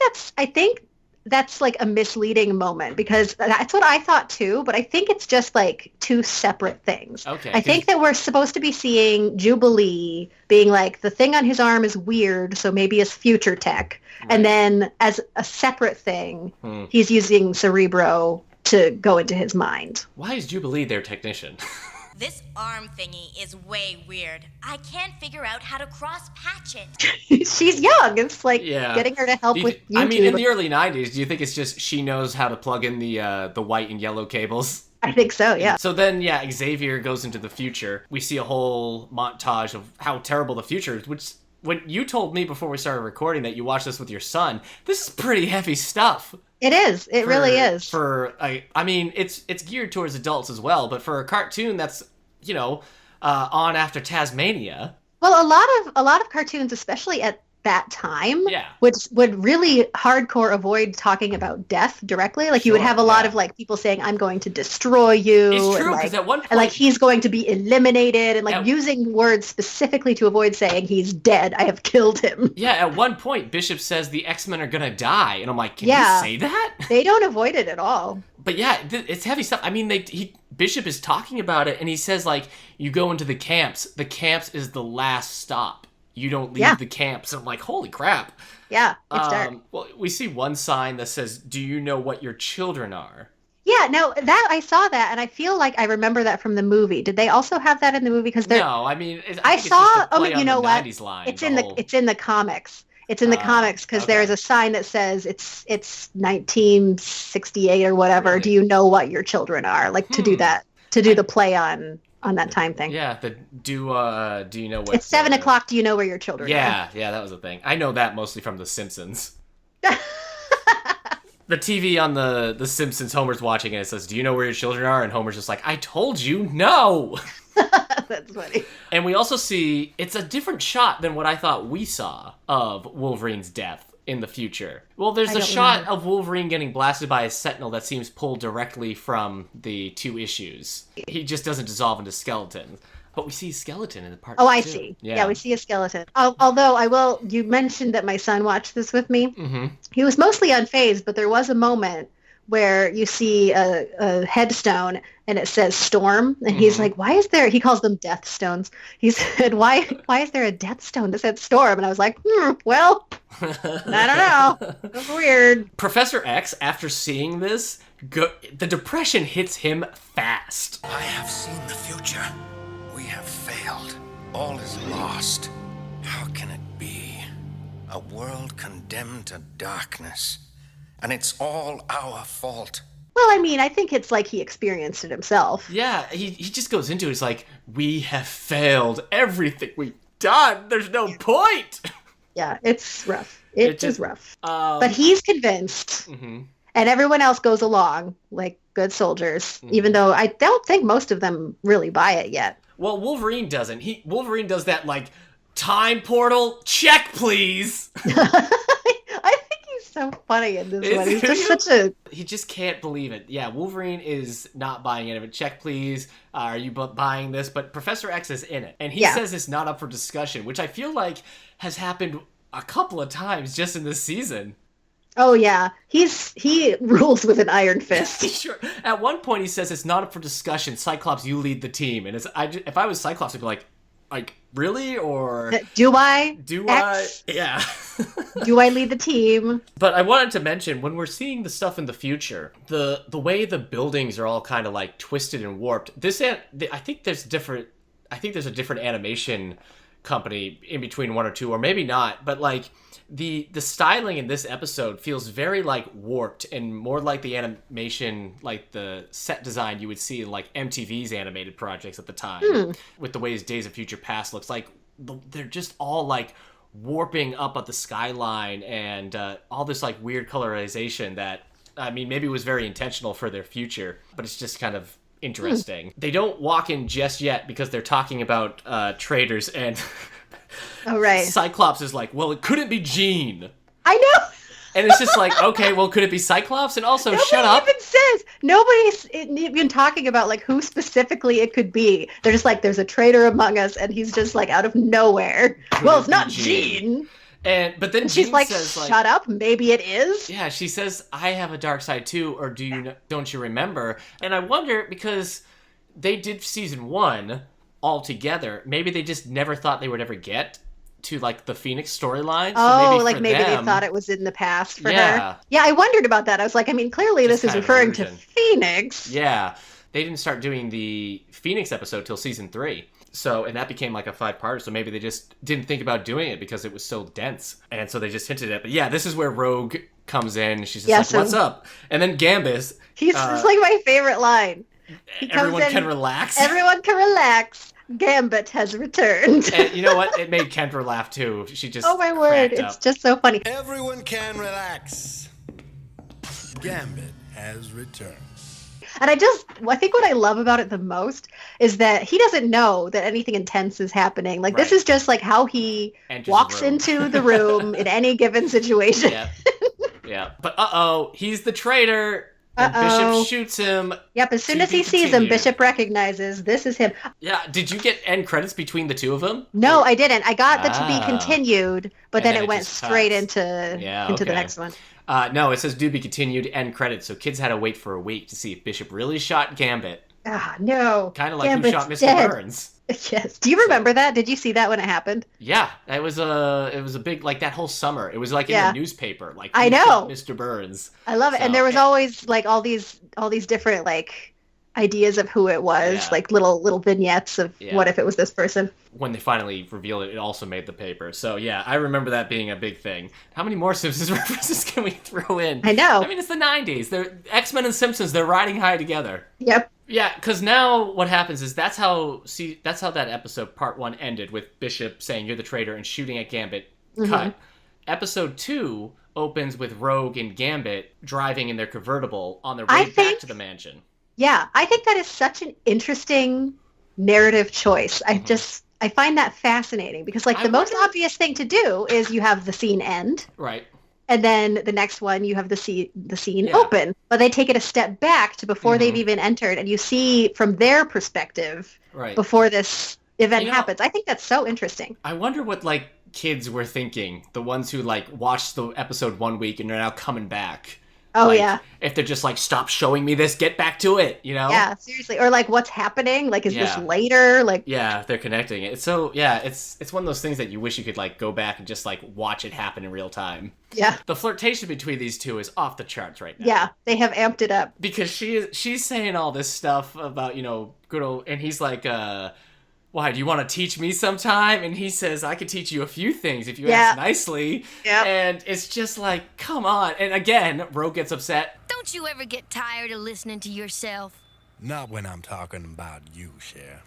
that's like a misleading moment, because that's what I thought too, but I think it's just like two separate things. Okay. I think that we're supposed to be seeing Jubilee being like, the thing on his arm is weird, so maybe it's future tech. Right. And then as a separate thing, he's using Cerebro to go into his mind. Why is Jubilee their technician? This arm thingy is way weird. I can't figure out how to cross-patch it. She's young. It's like getting her to help with YouTube. I mean, in the early 90s, do you think it's just she knows how to plug in the white and yellow cables? I think so, yeah. So then, Xavier goes into the future. We see a whole montage of how terrible the future is, which, when you told me before we started recording that you watched this with your son, this is pretty heavy stuff. It is. It really is. I mean, it's geared towards adults as well, but for a cartoon that's, on after Tasmania. Well, a lot of cartoons, especially at that time, would really hardcore avoid talking about death directly. Like you would have a lot of like people saying, "I'm going to destroy you." It's true, because at one point, and like he's going to be eliminated, and like using words specifically to avoid saying he's dead. I have killed him. Yeah, at one point, Bishop says the X-Men are gonna die, and I'm like, can you say that? They don't avoid it at all. But yeah, it's heavy stuff. I mean, Bishop is talking about it, and he says like, you go into the camps. The camps is the last stop. You don't leave the camps. And I'm like, holy crap. Yeah, it's dark. Well, we see one sign that says, do you know what your children are? Yeah, no, that I saw that, and I feel like I remember that from the movie. Did they also have that in the movie? Because no, I mean, I saw. You know what? Line, it's in the comics. It's in the comics because there is a sign that says it's 1968 or whatever. Really? Do you know what your children are? Like to do that, to do the play on that time thing. Yeah, do you know what? It's 7 o'clock. Do you know where your children are? Yeah, that was a thing. I know that mostly from The Simpsons. The TV on the Simpsons, Homer's watching and it says, do you know where your children are? And Homer's just like, I told you, no! That's funny. And we also see, it's a different shot than what I thought we saw of Wolverine's death in the future. Well, there's a shot of Wolverine getting blasted by a sentinel that seems pulled directly from the 2 issues. He just doesn't dissolve into skeleton. But we see a skeleton in the part 2. Oh, I see. Yeah, we see a skeleton. Although you mentioned that my son watched this with me. Mm-hmm. He was mostly unfazed, but there was a moment where you see a headstone, and it says storm. And he's like, why is there, he calls them death stones. He said, why is there a death stone that said storm? And I was like, well, I don't know. It's weird. Professor X, after seeing this, the depression hits him fast. I have seen the future. We have failed. All is lost. How can it be? A world condemned to darkness. And it's all our fault. Well, I mean, I think it's like he experienced it himself. Yeah, he just goes into it. It's like, we have failed everything we've done. There's no point. Yeah, it's rough. It is rough. But he's convinced. Mm-hmm. And everyone else goes along like good soldiers, even though I don't think most of them really buy it yet. Well, Wolverine doesn't. Wolverine does that, like, time portal, check, please. I think he's so funny in this one. He's just He just can't believe it. Yeah, Wolverine is not buying it. Check, please. Are you buying this? But Professor X is in it. And he says it's not up for discussion, which I feel like has happened a couple of times just in this season. Oh, yeah. He rules with an iron fist. Sure. At one point, he says it's not up for discussion. Cyclops, you lead the team. And if I was Cyclops, I'd be like, really? Or do I? Yeah. Do I lead the team? But I wanted to mention, when we're seeing the stuff in the future, the way the buildings are all kind of like twisted and warped. I think there's a different animation company in between one or two, or maybe not. But like the styling in this episode feels very like warped and more like the animation, like the set design you would see in like MTV's animated projects at the time, with the ways Days of Future Past looks like. They're just all like warping up at the skyline and all this like weird colorization that, I mean, maybe was very intentional for their future, but it's just kind of interesting. They don't walk in just yet because they're talking about traitors, and oh, right. Cyclops is like, well, it couldn't be Jean. I know. And it's just like, okay, well, could it be Cyclops? And also, shut up. Nobody's even talking about like who specifically it could be. They're just like, there's a traitor among us, and he's just like out of nowhere. Well, it's not Jean. But then she's Jean like, says, like, shut up, maybe it is. Yeah, she says, I have a dark side too, or don't you remember? And I wonder, because they did season 1 all together, maybe they just never thought they would ever get to like the Phoenix storyline. So maybe they thought it was in the past for her. Yeah, I wondered about that. I was like, I mean, clearly this is referring to Phoenix. Yeah, they didn't start doing the Phoenix episode till season 3. So, and that became like a 5-parter, so maybe they just didn't think about doing it because it was so dense. And so they just hinted at it. But yeah, this is where Rogue comes in. She's just like, what's up? And then Gambus. It's like my favorite line. Everyone can relax. Everyone can relax. Gambit has returned. And you know what? It made Kendra laugh too. She just, oh my word, it's just so funny. Everyone can relax. Gambit has returned. And I think what I love about it the most is that he doesn't know that anything intense is happening. Like, this is just like how he walks into the room in any given situation. Yeah. But he's the traitor. And Bishop shoots him. Yep, as soon as he sees him, Bishop recognizes this is him. Yeah, did you get end credits between the two of them? No, I didn't. I got the to be continued, but then it went straight into the next one. No, it says do be continued, end credits, so kids had to wait for a week to see if Bishop really shot Gambit. No. Kind of like Gambit's who shot Mr. dead. Burns. Yes. Do you remember that? Did you see that when it happened? Yeah, it was a big, like, that whole summer. It was like in the newspaper, like, I know, Mr. Burns. I love it, and there was always like all these different like ideas of who it was, like little vignettes of what if it was this person. When they finally revealed it, it also made the paper. So yeah, I remember that being a big thing. How many more Simpsons references can we throw in? I know. I mean, it's the 90s. They're X-Men and Simpsons. They're riding high together. Yep. Yeah, because now what happens is that's how that episode, part 1, ended with Bishop saying you're the traitor and shooting at Gambit. Cut. Episode 2 opens with Rogue and Gambit driving in their convertible on their way back to the mansion. Yeah, I think that is such an interesting narrative choice. I find that fascinating because like the most obvious thing to do is you have the scene end. Right. And then the next one, you have the scene open. But they take it a step back to before they've even entered. And you see from their perspective before this event happens. I think that's so interesting. I wonder what, like, kids were thinking. The ones who, like, watched the episode 1 week and are now coming back. Oh, like, yeah. if they're just like, stop showing me this, get back to it, you know? Yeah, seriously. Or like, what's happening? Like, is this Yeah. later? Like, Yeah, they're connecting it. So yeah, it's one of those things that you wish you could like go back and just like watch it happen in real time. yeah. The flirtation between these two is off the charts right now. Yeah, they have amped it up. Because she's saying all this stuff about, good old, and he's like, why, do you want to teach me sometime? And he says, I could teach you a few things if you ask nicely. Yeah. And it's just like, come on. And again, Rogue gets upset. Don't you ever get tired of listening to yourself? Not when I'm talking about you, Cher.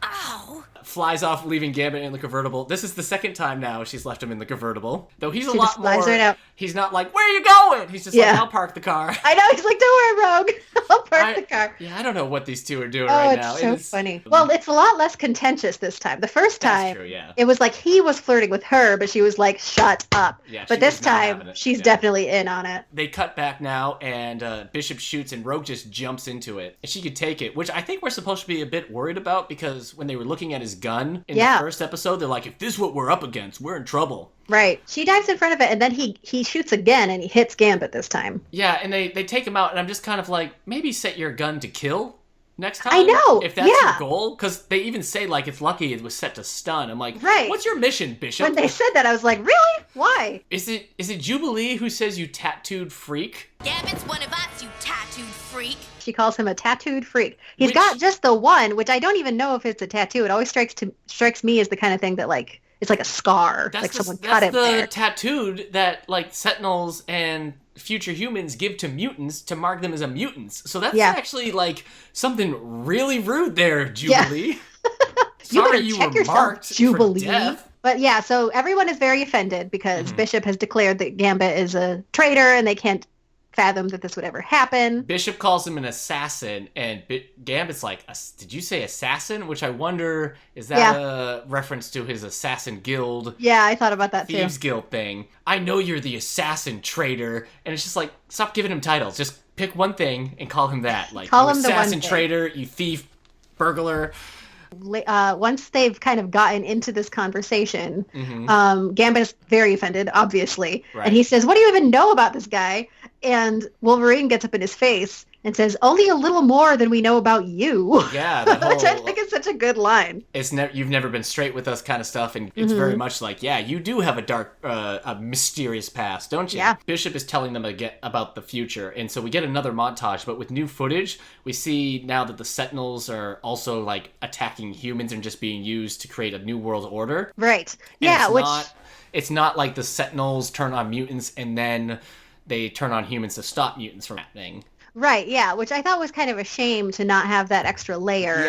Ow! Flies off, leaving Gambit in the convertible. This is the second time now she's left him in the convertible. Though he's a She lot just flies more... right out. He's not like, where are you going? He's just like, I'll park the car. I know, he's like, don't worry, Rogue. I'll park the car. Yeah, I don't know what these two are doing Oh, right it's now. so funny. Well, it's a lot less contentious this time. The first That's time, true, yeah. it was like he was flirting with her, but she was like, shut up. Yeah, she but this was not having time, it. she's Yeah. definitely in on it. They cut back now, and Bishop shoots, and Rogue just jumps into it. And she could take it, which I think we're supposed to be a bit worried about, because when they were looking at his gun in the first episode, they're like, if this is what we're up against, we're in trouble. Right. She dives in front of it, and then he shoots again, and he hits Gambit this time. Yeah, and they take him out, and I'm just kind of like, maybe set your gun to kill next time. I know, if that's yeah. your goal, because they even say like it's lucky it was set to stun. I'm like, Right. What's your mission, Bishop? When they said that, I was like, really? Why? Is it Jubilee who says you tattooed freak? Gambit's one of us, you tattooed freak. She calls him a tattooed freak. He's Which- got just the one, which I don't even know if it's a tattoo. It always strikes me as the kind of thing that like it's like a scar, like someone cut it the there. tattooed that like Sentinels and future humans give to mutants to mark them as a mutants. So that's actually like something really rude there, Jubilee. You better Sorry you check were yourself, marked Jubilee. for death. But yeah, so everyone is very offended because Bishop has declared that Gambit is a traitor, and they can't fathom that this would ever happen. Bishop calls him an assassin, and Gambit's like, did you say assassin? Which I wonder, is that a reference to his assassin guild? Yeah, I thought about that too. Thieves Guild thing. I know you're the assassin traitor. And it's just like, stop giving him titles. Just pick one thing and call him that. Like, Call you him the one assassin, thing. traitor, you thief, burglar. Once they've kind of gotten into this conversation, Gambit is very offended, obviously. Right. And he says, what do you even know about this guy? And Wolverine gets up in his face and says, only a little more than we know about you. Yeah, the Which I whole, think is such a good line. it's you've never been straight with us kind of stuff, and it's very much like, yeah, you do have a dark, a mysterious past, don't you? Yeah. Bishop is telling them again about the future, and so we get another montage, but with new footage, we see now that the Sentinels are also like attacking humans and just being used to create a new world order. Right. And Yeah, it's not like the Sentinels turn on mutants and then they turn on humans to stop mutants from happening. Right, yeah, which I thought was kind of a shame to not have that extra layer.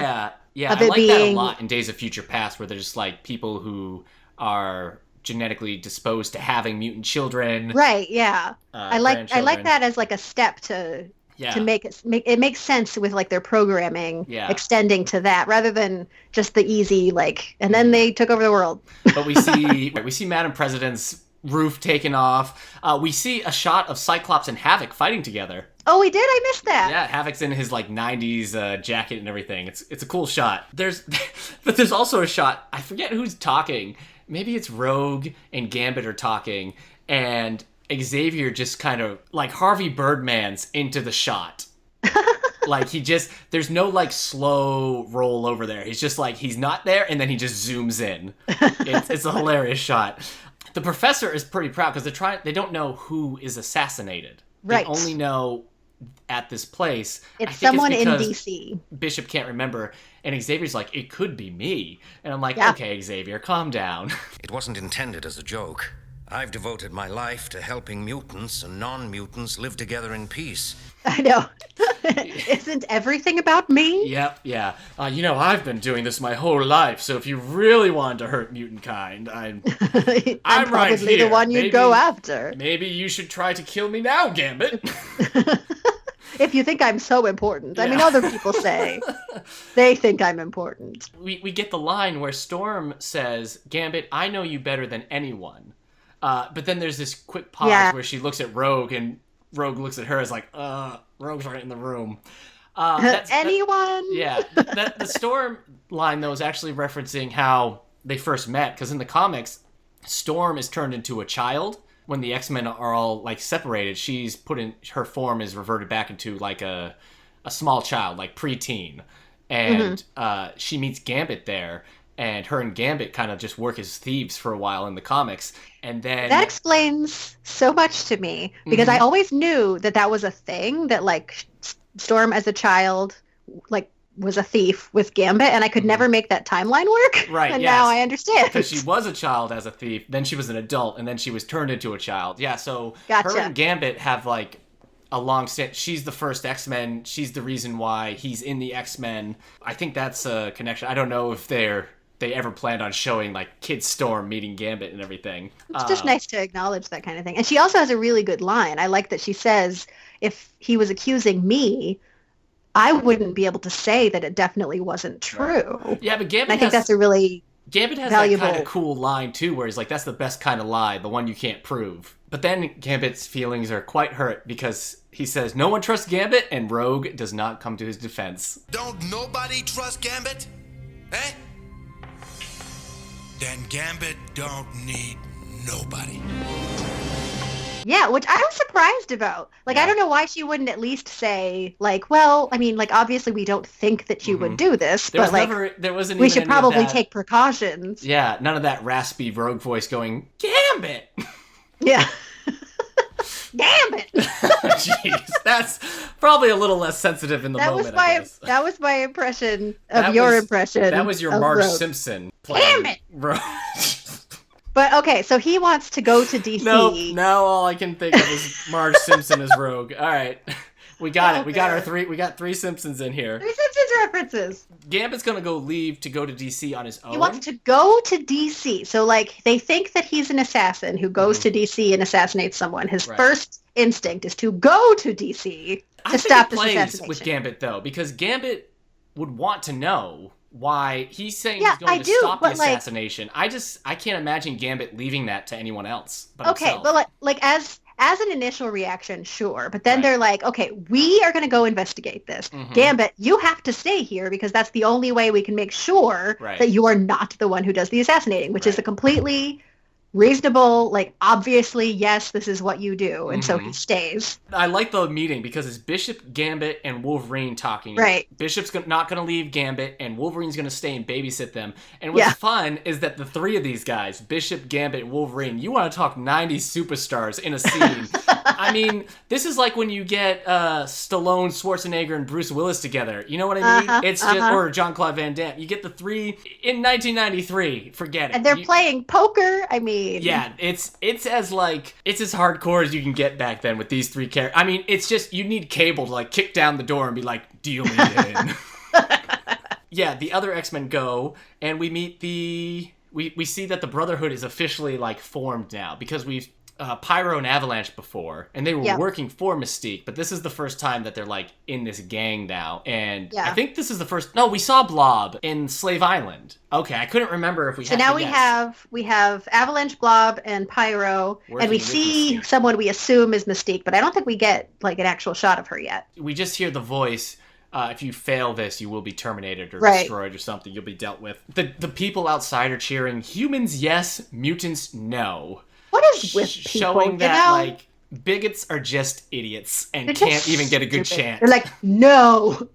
Yeah, Of I it like that a being- lot in Days of Future Past, where there's like people who are genetically disposed to having mutant children. Right, yeah. I like grandchildren. that as like a step to Yeah. make it makes sense with like their programming Yeah. extending to that rather than just the easy like and then they took over the world. But we see Madam President's roof taken off. We see a shot of Cyclops and Havoc fighting together. Oh, we did? I missed that. Yeah, Havoc's in his like 90s jacket and everything. It's a cool shot. But there's also a shot, I forget who's talking. Maybe it's Rogue and Gambit are talking, and Xavier just kind of like Harvey Birdman's into the shot. Like there's no like slow roll over there. He's just like, he's not there, and then he just zooms in. It's a hilarious shot. The professor is pretty proud because they don't know who is assassinated. Right. They only know at this place. I It's think someone in because DC. Bishop can't remember, and Xavier's like, it could be me. And I'm like, Yeah. okay, Xavier, calm down. It wasn't intended as a joke. I've devoted my life to helping mutants and non-mutants live together in peace. I know. Isn't everything about me? Yep, yeah. I've been doing this my whole life, so if you really wanted to hurt mutant kind, I'm I'm right probably here. the one you'd go after. Maybe you should try to kill me now, Gambit. If you think I'm so important. I mean, Yeah. other people say they think I'm important. we get the line where Storm says, Gambit, I know you better than anyone. But then there's this quick pause Yeah. where she looks at Rogue, and Rogue looks at her as like, Rogue's right in the room. That's- Anyone? Yeah, the Storm line, though, is actually referencing how they first met, because in the comics, Storm is turned into a child when the X-Men are all like separated, she's put in, her form is reverted back into like a small child, like preteen. And she meets Gambit there, and her and Gambit kind of just work as thieves for a while in the comics. And then That explains so much to me because I always knew that that was a thing, that like Storm as a child like was a thief with Gambit, and I could never make that timeline work. Right, and yes. now I understand. Because she was a child as a thief, then she was an adult, and then she was turned into a child. Yeah, so Gotcha. her and Gambit have like a long stint. She's the first X-Men. She's the reason why he's in the X-Men. I think that's a connection. I don't know if they ever planned on showing like Kid Storm meeting Gambit and everything. It's just nice to acknowledge that kind of thing. And she also has a really good line. I like that she says, if he was accusing me, I wouldn't be able to say that it definitely wasn't true. Right. Yeah, but Gambit and I think that's a really Gambit has valuable... that kind of cool line too, where he's like, that's the best kind of lie, the one you can't prove. But then Gambit's feelings are quite hurt because he says no one trusts Gambit, and Rogue does not come to his defense. Don't nobody trust Gambit? Eh? Then Gambit don't need nobody. Yeah, which I was surprised about. Like, I don't know why she wouldn't at least say, like, well, I mean, like, obviously we don't think that you would do this, but, like, we should probably take precautions. Yeah, none of that raspy Rogue voice going, Gambit! Yeah. Gambit! Jeez, that's probably a little less sensitive in the moment, I guess. That was my impression of your impression. That was your Marge Rogue. Simpson playing Gambit! Rogue. But okay, so he wants to go to DC. Nope, now all I can think of is Marge Simpson as Rogue. All right. We got it. We got three Simpsons in here. 3 Simpsons references. Gambit's going to leave to go to DC on his own. He wants to go to DC. So like they think that he's an assassin who goes to DC and assassinates someone. His first instinct is to go to DC to stop this assassination. With Gambit though, because Gambit would want to know why he's saying he's going to stop the assassination. I can't imagine Gambit leaving that to anyone else but himself. But like as an initial reaction, sure. But then they're like, okay, we are going to go investigate this. Gambit, you have to stay here because that's the only way we can make sure that you are not the one who does the assassinating, which is a completely reasonable, like, obviously, yes, this is what you do. And so he stays. I like the meeting because it's Bishop, Gambit, and Wolverine talking. Right. Bishop's not going to leave Gambit, and Wolverine's going to stay and babysit them. And what's fun is that the three of these guys, Bishop, Gambit, and Wolverine, you want to talk 90s superstars in a scene. I mean, this is like when you get Stallone, Schwarzenegger, and Bruce Willis together. You know what I mean? It's just, or Jean-Claude Van Damme. You get the three in 1993. Forget it. And they're playing poker. I mean, yeah, it's as hardcore as you can get back then with these three characters. I mean, it's just you need Cable to like kick down the door and be like, "Deal me in." Yeah, the other X-Men go, and we meet we see that the Brotherhood is officially like formed now because we've Pyro and Avalanche before, and they were working for Mystique, but this is the first time that they're like in this gang now, and I think this is the first. No, we saw Blob in Slave Island. Okay, I couldn't remember if we. So now we have Avalanche, Blob, and Pyro, and we see someone we assume is Mystique, but I don't think we get like an actual shot of her yet. We just hear the voice. If you fail this, you will be terminated or destroyed or something. You'll be dealt with. The people outside are cheering, humans yes, mutants no. What is with people, showing that like bigots are just idiots and can't even get a good chance. They're like, no,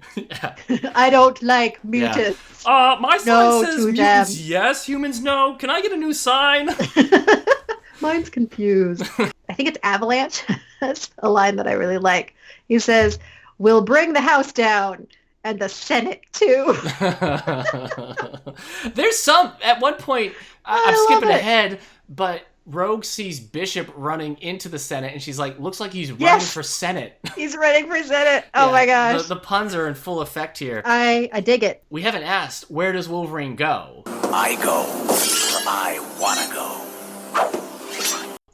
I don't like mutants. My sign says mutants yes, humans no. Can I get a new sign? Mine's confused. I think it's Avalanche. That's a line that I really like. He says, "We'll bring the house down and the Senate too." There's some at one point. I'm skipping ahead, but Rogue sees Bishop running into the Senate, and she's like, looks like he's running for Senate. He's running for Senate. Oh my gosh. The puns are in full effect here. I dig it. We haven't asked, where does Wolverine go? I go where I want to go.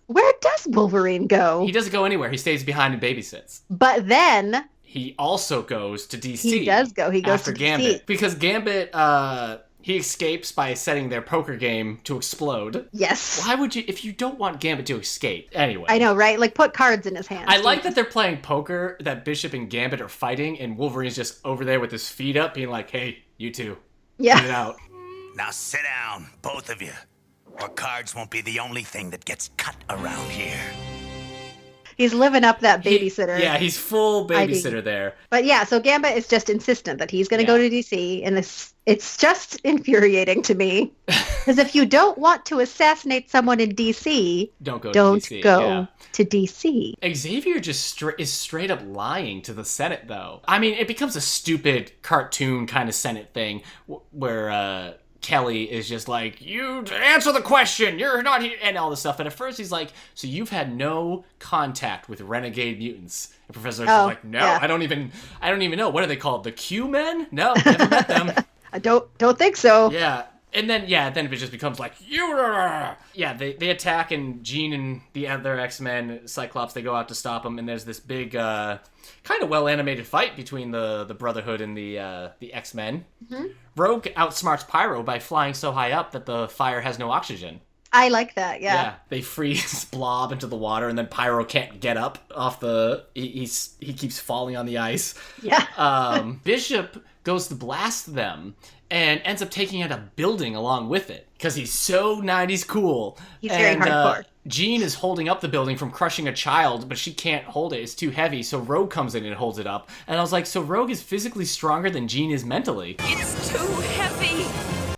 Where does Wolverine go? He doesn't go anywhere. He stays behind and babysits. But then he also goes to DC. He does go. He goes after to Gambit. DC. Because Gambit, he escapes by setting their poker game to explode. Yes. Why would you, if you don't want Gambit to escape? Anyway. I know, right? Like, put cards in his hands. I like that they're playing poker, that Bishop and Gambit are fighting, and Wolverine's just over there with his feet up, being like, hey, you two. Yeah. Get it out. Now sit down, both of you. Or cards won't be the only thing that gets cut around here. He's living up that babysitter. He's full babysitter there. But yeah, so Gambit is just insistent that he's going to go to DC, and it's just infuriating to me. Because if you don't want to assassinate someone in DC, don't go to DC. Xavier just is straight up lying to the Senate, though. I mean, it becomes a stupid cartoon kind of Senate thing where Kelly is just like, you answer the question, you're not here, and all this stuff. And at first he's like, so you've had no contact with renegade mutants? And Professor X is like, no, I don't even know. What are they called? The Q-Men? No, never met them. I don't think so. Yeah. And then, then it just becomes like, they attack, and Jean and the other X-Men, Cyclops, they go out to stop them, and there's this big, kind of well-animated fight between the Brotherhood and the X-Men. Mm-hmm. Rogue outsmarts Pyro by flying so high up that the fire has no oxygen. I like that, yeah. They freeze Blob into the water, and then Pyro can't get up off he keeps falling on the ice. Yeah. Bishop goes to blast them, and ends up taking out a building along with it, because he's so 90s cool. He's very hardcore. Jean is holding up the building from crushing a child, but she can't hold it. It's too heavy, so Rogue comes in and holds it up. And I was like, so Rogue is physically stronger than Jean is mentally. It's too heavy.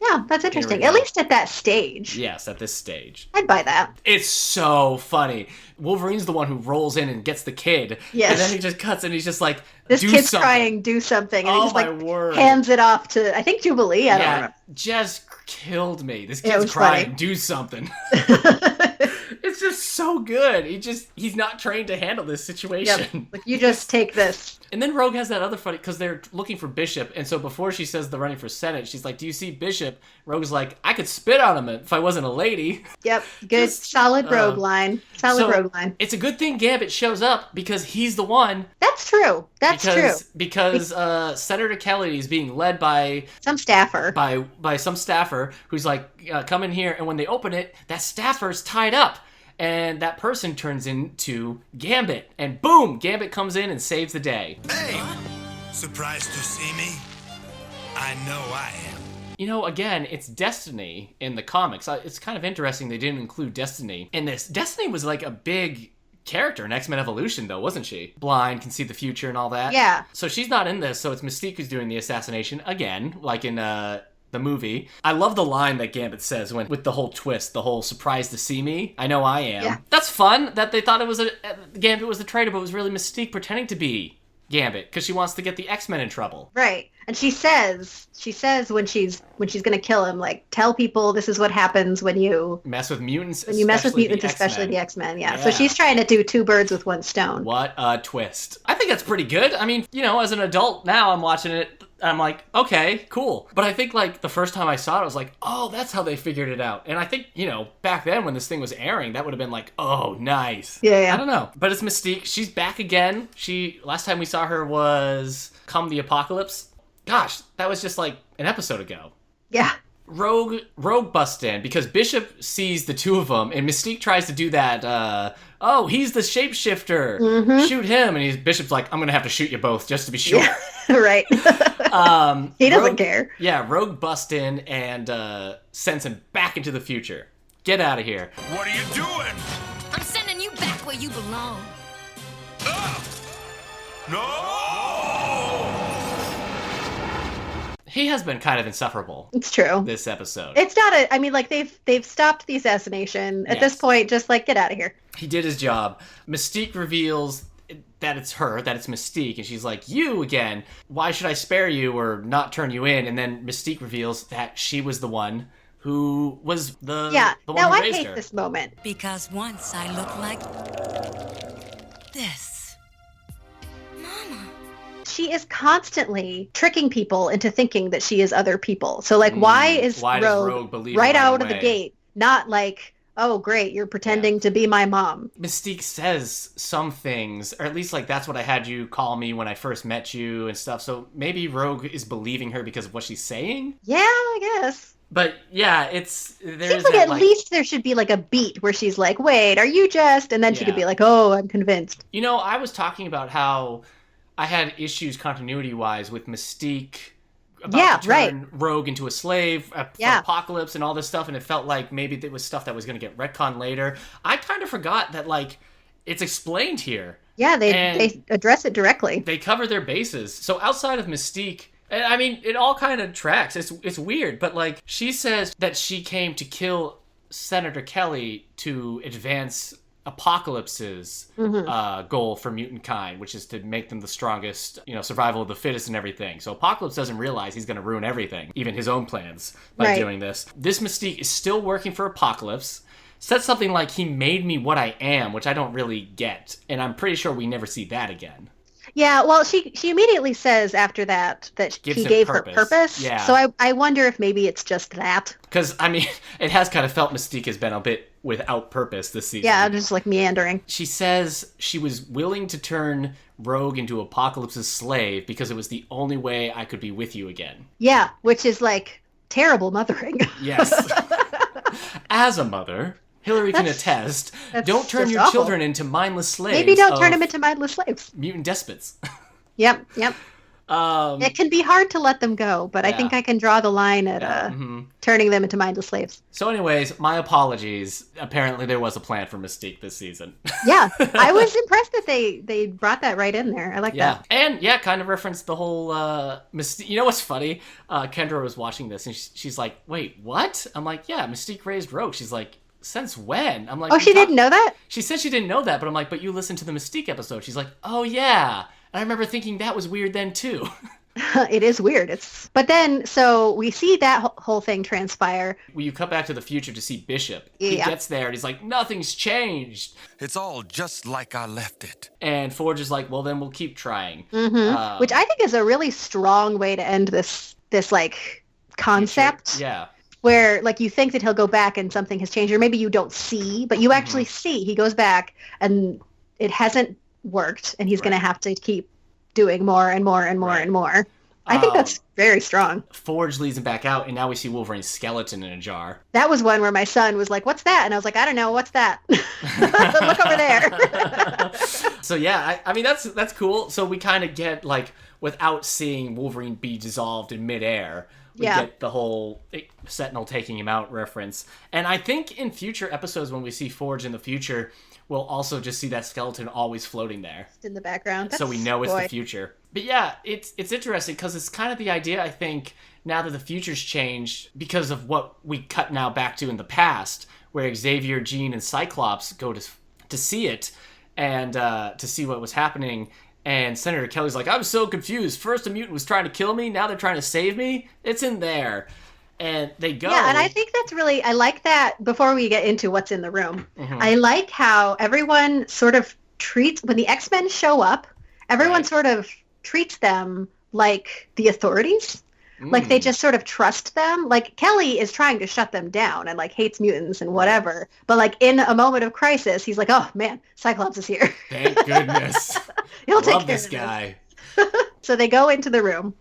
Yeah, that's interesting. At least at that stage. Yes, at this stage. I'd buy that. It's so funny. Wolverine's the one who rolls in and gets the kid. Yes. And then he just cuts and he's just like, this do kid's something. Crying, do something. And he just word. hands it off to, I think, Jubilee. I don't remember. Just killed me. This kid's crying, funny. Do something. It's just so good. He's not trained to handle this situation. Yep. Like, you just take this. And then Rogue has that other funny, because they're looking for Bishop, and so before she says the running for Senate, she's like, do you see Bishop? Rogue's like, I could spit on him if I wasn't a lady. Yep, good, solid Rogue line. Rogue line. It's a good thing Gambit shows up, because he's the one. That's true. Because Senator Kelly is being led by some staffer. By some staffer who's like, come in here, and when they open it, that staffer's tied up. And that person turns into Gambit. And boom, Gambit comes in and saves the day. Hey! Surprised to see me? I know I am. You know, again, it's Destiny in the comics. It's kind of interesting they didn't include Destiny in this. Destiny was like a big character in X-Men Evolution, though, wasn't she? Blind, can see the future and all that. Yeah. So she's not in this, so it's Mystique who's doing the assassination, again, like in the movie. I love the line that Gambit says with the whole twist, the whole surprise to see me. I know I am. Yeah. That's fun that they thought it was Gambit was the traitor, but it was really Mystique pretending to be Gambit because she wants to get the X-Men in trouble. Right. And she says when she's gonna kill him, like, tell people this is what happens when you mess with mutants. When you mess with mutants, especially the X-Men. Yeah. So she's trying to do two birds with one stone. What a twist! I think that's pretty good. I mean, you know, as an adult now, I'm watching it. I'm like, okay, cool. But I think, like, the first time I saw it, I was like, oh, that's how they figured it out. And I think, you know, back then when this thing was airing, that would have been like, oh, nice. Yeah. I don't know. But it's Mystique. She's back again. Last time we saw her was Come the Apocalypse. Gosh, that was just like an episode ago. Yeah. Rogue busts in because Bishop sees the two of them, and Mystique tries to do that, oh, he's the shapeshifter. Mm-hmm. Shoot him. And Bishop's like, I'm going to have to shoot you both just to be sure. Yeah, right. He doesn't care. Yeah, Rogue busts in and sends him back into the future. Get out of here. What are you doing? I'm sending you back where you belong. No! He has been kind of insufferable. It's true. This episode. It's not I mean, like, they've stopped the assassination. At this point, just, like, get out of here. He did his job. Mystique reveals that it's her, that it's Mystique, and she's like, you again. Why should I spare you or not turn you in? And then Mystique reveals that she was the one who was the one who raised her. Now I hate this moment. Because once I looked like this. She is constantly tricking people into thinking that she is other people. So, like, why does Rogue believe right out of the gate not like, oh, great, you're pretending to be my mom? Mystique says some things, or at least, like, that's what I had you call me when I first met you and stuff. So maybe Rogue is believing her because of what she's saying? Yeah, I guess. But, yeah, seems like at least there should be, like, a beat where she's like, wait, are you just... And then she could be like, oh, I'm convinced. You know, I was talking about how I had issues continuity-wise with Mystique about to right. turn Rogue into a slave for Apocalypse and all this stuff, and it felt like maybe it was stuff that was going to get retconned later. I kind of forgot that, like, it's explained here. Yeah, they address it directly. They cover their bases. So outside of Mystique, and I mean, it all kind of tracks. It's weird, but, like, she says that she came to kill Senator Kelly to advance Apocalypse's goal for mutant kind, which is to make them the strongest, survival of the fittest and everything. So Apocalypse doesn't realize he's going to ruin everything, even his own plans, by doing this. This Mystique is still working for Apocalypse. Said something like, he made me what I am, which I don't really get. And I'm pretty sure we never see that again. Yeah, well, she immediately says after that he gave her purpose. Yeah. So I wonder if maybe it's just that. Because, I mean, it has kind of felt Mystique has been a bit without purpose this season. Yeah, just like meandering. She says she was willing to turn Rogue into Apocalypse's slave because it was the only way I could be with you again. Yeah, which is like terrible mothering. Yes. As a mother, Hilary can attest, don't turn your children into mindless slaves. Maybe don't turn them into mindless slaves. Mutant despots. Yep. It can be hard to let them go, but I think I can draw the line at turning them into mindless slaves. So anyways, my apologies. Apparently there was a plan for Mystique this season. Yeah, I was impressed that they brought that right in there. I like that. And kind of referenced the whole Mystique. You know what's funny? Kendra was watching this and she's like, wait, what? I'm like, yeah, Mystique raised Rogue. She's like, since when? I'm like, oh, she didn't know that? She said she didn't know that, but I'm like, but you listened to the Mystique episode. She's like, oh yeah. And I remember thinking that was weird then too. It is weird. But then, so we see that whole thing transpire. Well, you cut back to the future to see Bishop. He gets there and he's like, nothing's changed. It's all just like I left it. And Forge is like, well, then we'll keep trying. Which I think is a really strong way to end this like concept. Future. Yeah. Where, like, you think that he'll go back and something has changed, or maybe you don't see, but you actually see he goes back and it hasn't worked, and he's going to have to keep doing more and more and more and more. I think that's very strong. Forge leads him back out, and now we see Wolverine's skeleton in a jar. That was one where my son was like, what's that? And I was like, I don't know, what's that? Look over there. So yeah, I mean, that's cool. So we kind of get, like, without seeing Wolverine be dissolved in midair, we get the whole Sentinel taking him out reference. And I think in future episodes when we see Forge in the future, we'll also just see that skeleton always floating there. Just in the background. So we know it's the future. But yeah, it's interesting because it's kind of the idea, I think, now that the future's changed because of what we cut now back to in the past, where Xavier, Jean, and Cyclops go to see it and to see what was happening. And Senator Kelly's like, I'm so confused. First a mutant was trying to kill me, now they're trying to save me. It's in there. And they go. Yeah, and I think that's really, I like that, before we get into what's in the room, I like how everyone sort of treats, when the X-Men show up, everyone sort of treats them like the authorities. Like, they just sort of trust them. Like, Kelly is trying to shut them down and, like, hates mutants and whatever. But, like, in a moment of crisis, he's like, oh, man, Cyclops is here. Thank goodness. He'll take Love care this of guy. So they go into the room.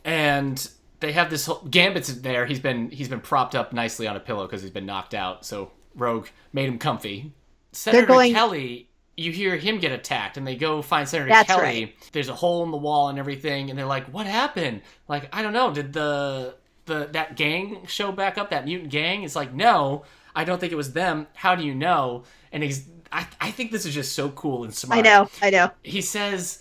And they have this whole... Gambit's there. He's been propped up nicely on a pillow because he's been knocked out. So Rogue made him comfy. Senator Kelly... You hear him get attacked, and they go find Senator Kelly. Right. There's a hole in the wall and everything, and they're like, "What happened?" Like, I don't know. Did that gang show back up? That mutant gang? It's like, no, I don't think it was them. How do you know? And I think this is just so cool and smart. I know. He says,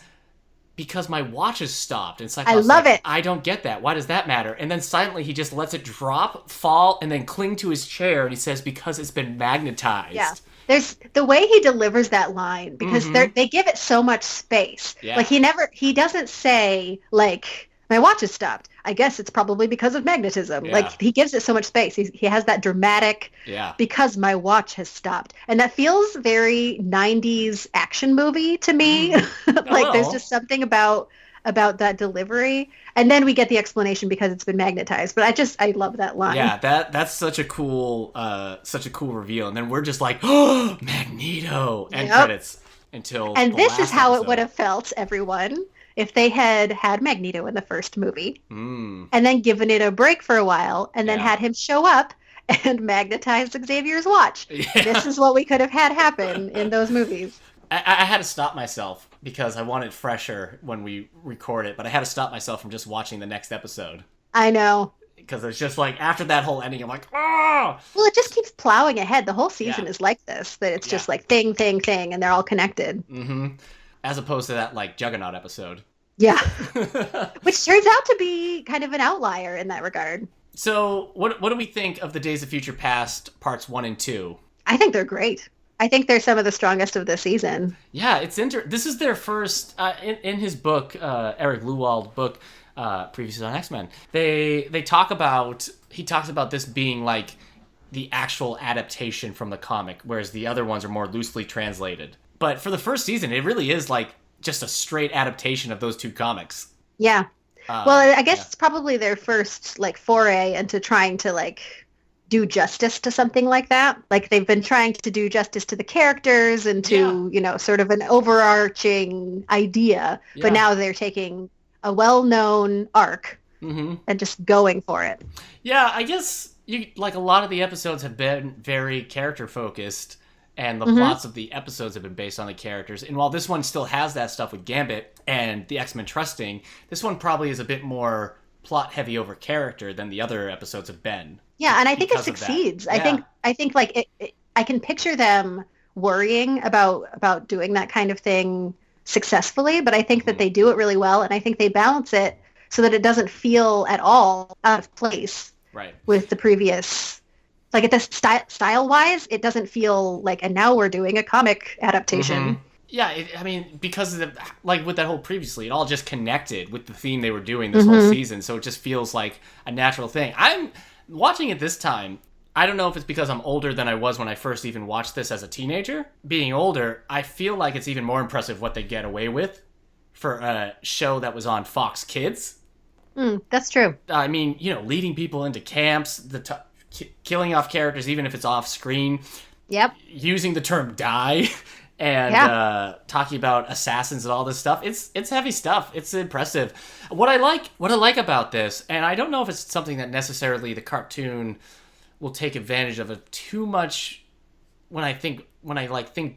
"Because my watch has stopped," and I love it. I don't get that. Why does that matter? And then silently, he just lets it drop, fall, and then cling to his chair, and he says, "Because it's been magnetized." Yeah. There's the way he delivers that line, because they give it so much space. Yeah. Like, he doesn't say, like, my watch has stopped. I guess it's probably because of magnetism. Yeah. Like, he gives it so much space. He has that dramatic, because my watch has stopped. And that feels very 90s action movie to me. Like, there's just something about that delivery. And then we get the explanation because it's been magnetized. But I love that line. Yeah, that's such a cool reveal. And then we're just like, oh, Magneto! End credits until. And this is how episode. It would have felt, everyone, if they had Magneto in the first movie, and then given it a break for a while, and then had him show up and magnetize Xavier's watch. Yeah. This is what we could have had happen in those movies. I had to stop myself because I wanted fresher when we record it, but I had to stop myself from just watching the next episode. I know. Because it's just like, after that whole ending, I'm like, oh! Well, it just keeps plowing ahead. The whole season Yeah. is like this, that it's just like thing, and they're all connected. Mm-hmm. As opposed to that, like, Juggernaut episode. Yeah. Which turns out to be kind of an outlier in that regard. So, what do we think of the Days of Future Past parts 1 and 2? I think they're great. I think they're some of the strongest of the season. Yeah, it's this is their first, in his book, Eric Lewald book, previously on X-Men, he talks about this being like the actual adaptation from the comic, whereas the other ones are more loosely translated. But for the first season, it really is like just a straight adaptation of those two comics. Yeah. Well, I guess it's probably their first like foray into trying to like do justice to something like that. Like they've been trying to do justice to the characters and to, sort of an overarching idea, but now they're taking a well-known arc and just going for it. Yeah, I guess a lot of the episodes have been very character focused, and the plots of the episodes have been based on the characters. And while this one still has that stuff with Gambit and the X-Men trusting, this one probably is a bit more plot heavy over character than the other episodes have been. Yeah, and I think it succeeds. I think like I can picture them worrying about doing that kind of thing successfully, but I think that they do it really well, and I think they balance it so that it doesn't feel at all out of place with the previous. Like the style wise, it doesn't feel like, and now we're doing a comic adaptation. Yeah, because of like with that whole previously, it all just connected with the theme they were doing this whole season, so it just feels like a natural thing. I'm watching it this time. I don't know if it's because I'm older than I was when I first even watched this as a teenager. Being older, I feel like it's even more impressive what they get away with for a show that was on Fox Kids. That's true. I mean, leading people into camps, killing off characters even if it's off screen. Yep. Using the term die and talking about assassins and all this stuff. It's heavy stuff. It's impressive. What I like about this, and I don't know if it's something that necessarily the cartoon will take advantage of it too much when I think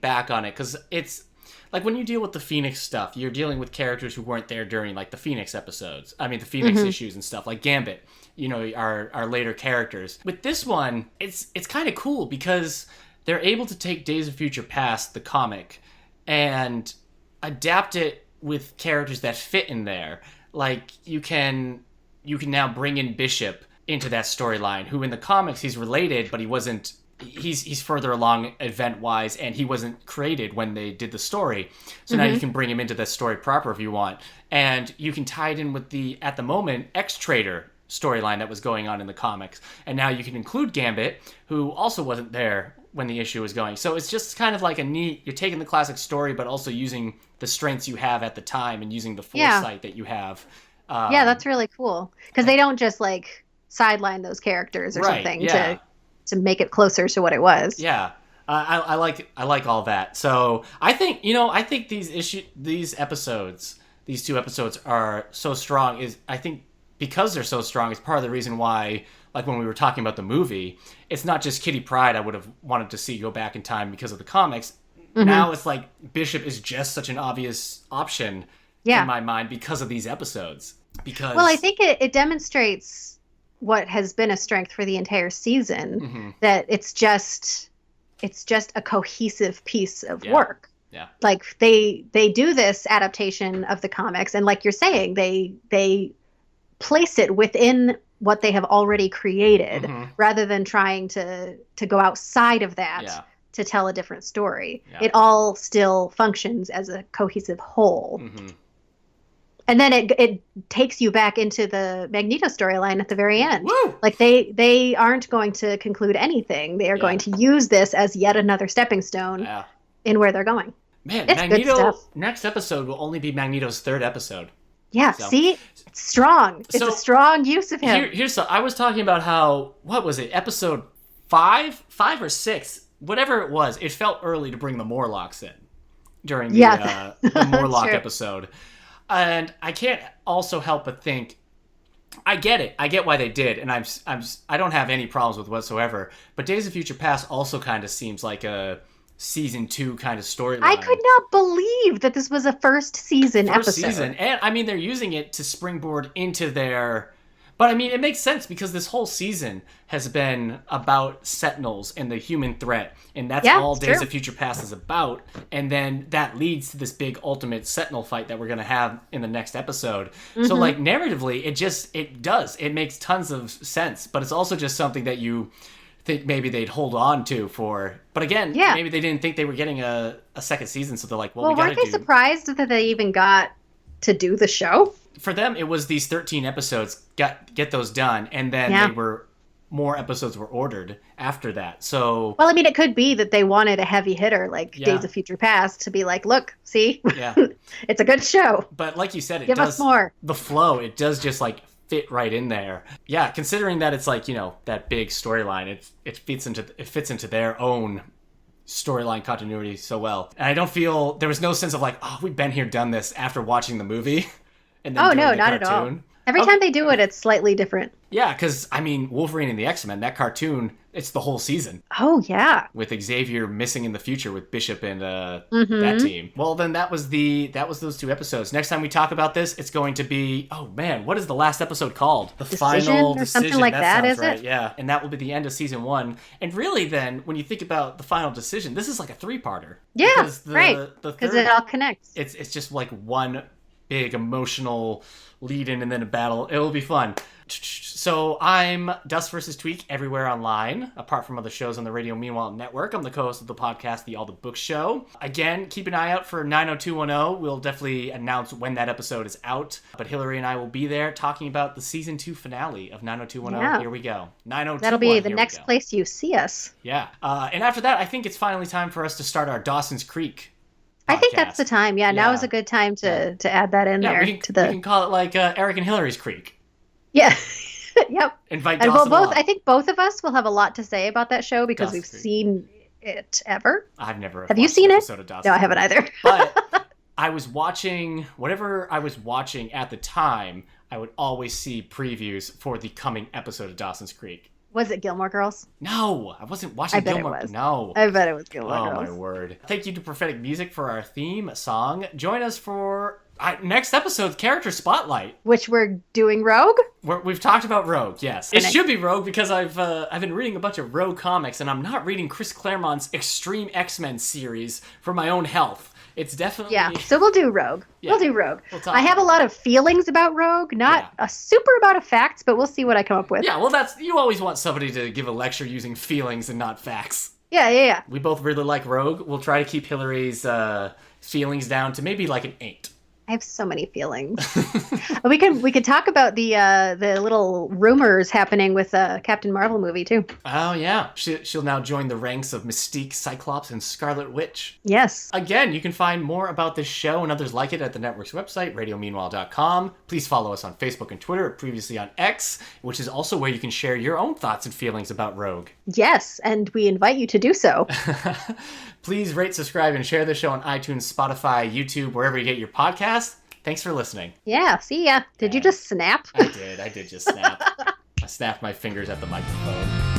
back on it, because it's like when you deal with the Phoenix stuff, you're dealing with characters who weren't there during like the Phoenix episodes. I mean, the Phoenix issues and stuff like Gambit. Our later characters. With this one, it's kind of cool because they're able to take Days of Future Past, the comic, and adapt it with characters that fit in there. Like you can now bring in Bishop into that storyline, who in the comics he's related, but he's further along event-wise, and he wasn't created when they did the story. So now you can bring him into the story proper if you want. And you can tie it in with the, at the moment, X-Trader storyline that was going on in the comics. And now you can include Gambit, who also wasn't there when the issue was going. So it's just kind of like you're taking the classic story, but also using the strengths you have at the time and using the foresight that you have. That's really cool. Because they don't just like sideline those characters or something to make it closer to what it was. Yeah. I like all that. So I think these episodes, these two episodes are so strong because they're so strong is part of the reason why, like when we were talking about the movie, it's not just Kitty Pryde I would have wanted to see go back in time because of the comics. Now it's like Bishop is just such an obvious option in my mind because of these episodes. Well, I think it demonstrates what has been a strength for the entire season, that it's just a cohesive piece of work. Yeah. Like they do this adaptation of the comics, and like you're saying, they place it within what they have already created rather than trying to go outside of that to tell a different story. It all still functions as a cohesive whole. And then it takes you back into the Magneto storyline at the very end. Woo! Like they aren't going to conclude anything. They are going to use this as yet another stepping stone in where they're going. Man, it's Magneto, good stuff. Next episode will only be Magneto's third episode. Yeah, see? It's strong. It's a strong use of him. I was talking about how, what was it, episode 5 or 6, whatever it was, it felt early to bring the Morlocks in during the Morlock episode. And I can't also help but think, I get it. I get why they did, and I don't have any problems with whatsoever. But Days of Future Past also kind of seems like a season 2 kind of storyline. I could not believe that this was a first season episode. And I mean, they're using it to springboard into their... But I mean, it makes sense because this whole season has been about Sentinels and the human threat. And that's all Days of Future Past is about. And then that leads to this big ultimate Sentinel fight that we're going to have in the next episode. Mm-hmm. So like narratively, it makes tons of sense. But it's also just something that you think maybe they'd hold on to for... But again, maybe they didn't think they were getting a second season. So they're like, well we got to do... weren't they surprised that they even got to do the show? For them, it was these 13 episodes, get those done, and then more episodes were ordered after that. So, well, I mean, it could be that they wanted a heavy hitter like Days of Future Past to be like, look, see, it's a good show. But like you said, give us more. The flow, it does just like fit right in there. Yeah, considering that it's like, you know, that big storyline, it fits into their own storyline continuity so well. And I don't feel there was no sense of like, oh, we've been here, done this after watching the movie. And then no, not at all. Every time they do it, it's slightly different. Yeah, because, I mean, Wolverine and the X-Men, that cartoon, it's the whole season. Oh, yeah. With Xavier missing in the future with Bishop and that team. Well, then that was those 2 episodes. Next time we talk about this, it's going to be, oh man, what is the last episode called? The Final Decision. Something like that is right. it? Yeah, and that will be the end of season 1. And really then, when you think about the Final Decision, this is like a 3-parter. Yeah, right. Because it all connects. It's just like one big emotional lead in and then a battle. It will be fun. So I'm Dust vs. Tweak everywhere online, apart from other shows on the Radio Meanwhile Network. I'm the co-host of the podcast, The All the Books Show. Again, keep an eye out for 90210. We'll definitely announce when that episode is out. But Hilary and I will be there talking about the season 2 finale of 90210. Yeah. Here we go. 90210. That'll be the next place you see us. Yeah. And after that, I think it's finally time for us to start our Dawson's Creek podcast. I think that's the time. Yeah, now is a good time to add that in there. We can call it like Eric and Hilary's Creek. Yeah. Yep. Invite Dawson along. I think both of us will have a lot to say about that show because we've seen it ever. I've never. Have you seen it? No, I haven't either. But I was watching whatever I was watching at the time. I would always see previews for the coming episode of Dawson's Creek. Was it Gilmore Girls? No, I wasn't watching Gilmore. It was. No, I bet it was Gilmore Girls. Oh my word! Thank you to Prophetic Music for our theme song. Join us for next episode's Character Spotlight, which we're doing Rogue. We've talked about Rogue. Yes, it should be Rogue because I've been reading a bunch of Rogue comics, and I'm not reading Chris Claremont's Extreme X-Men series for my own health. It's definitely... Yeah, so we'll do Rogue. Yeah. We'll do Rogue. I have a lot of feelings about Rogue, not a super amount of facts, but we'll see what I come up with. Yeah, well, you always want somebody to give a lecture using feelings and not facts. Yeah. We both really like Rogue. We'll try to keep Hilary's feelings down to maybe like an 8. I have so many feelings. we could talk about the little rumors happening with the Captain Marvel movie too. Oh yeah, she'll now join the ranks of Mystique, Cyclops, and Scarlet Witch. Yes. Again, you can find more about this show and others like it at the network's website, RadioMeanwhile.com. Please follow us on Facebook and Twitter, previously on X, which is also where you can share your own thoughts and feelings about Rogue. Yes, and we invite you to do so. Please rate, subscribe, and share the show on iTunes, Spotify, YouTube, wherever you get your podcasts. Thanks for listening. Yeah, see ya. Did you just snap? I did just snap. I snapped my fingers at the microphone.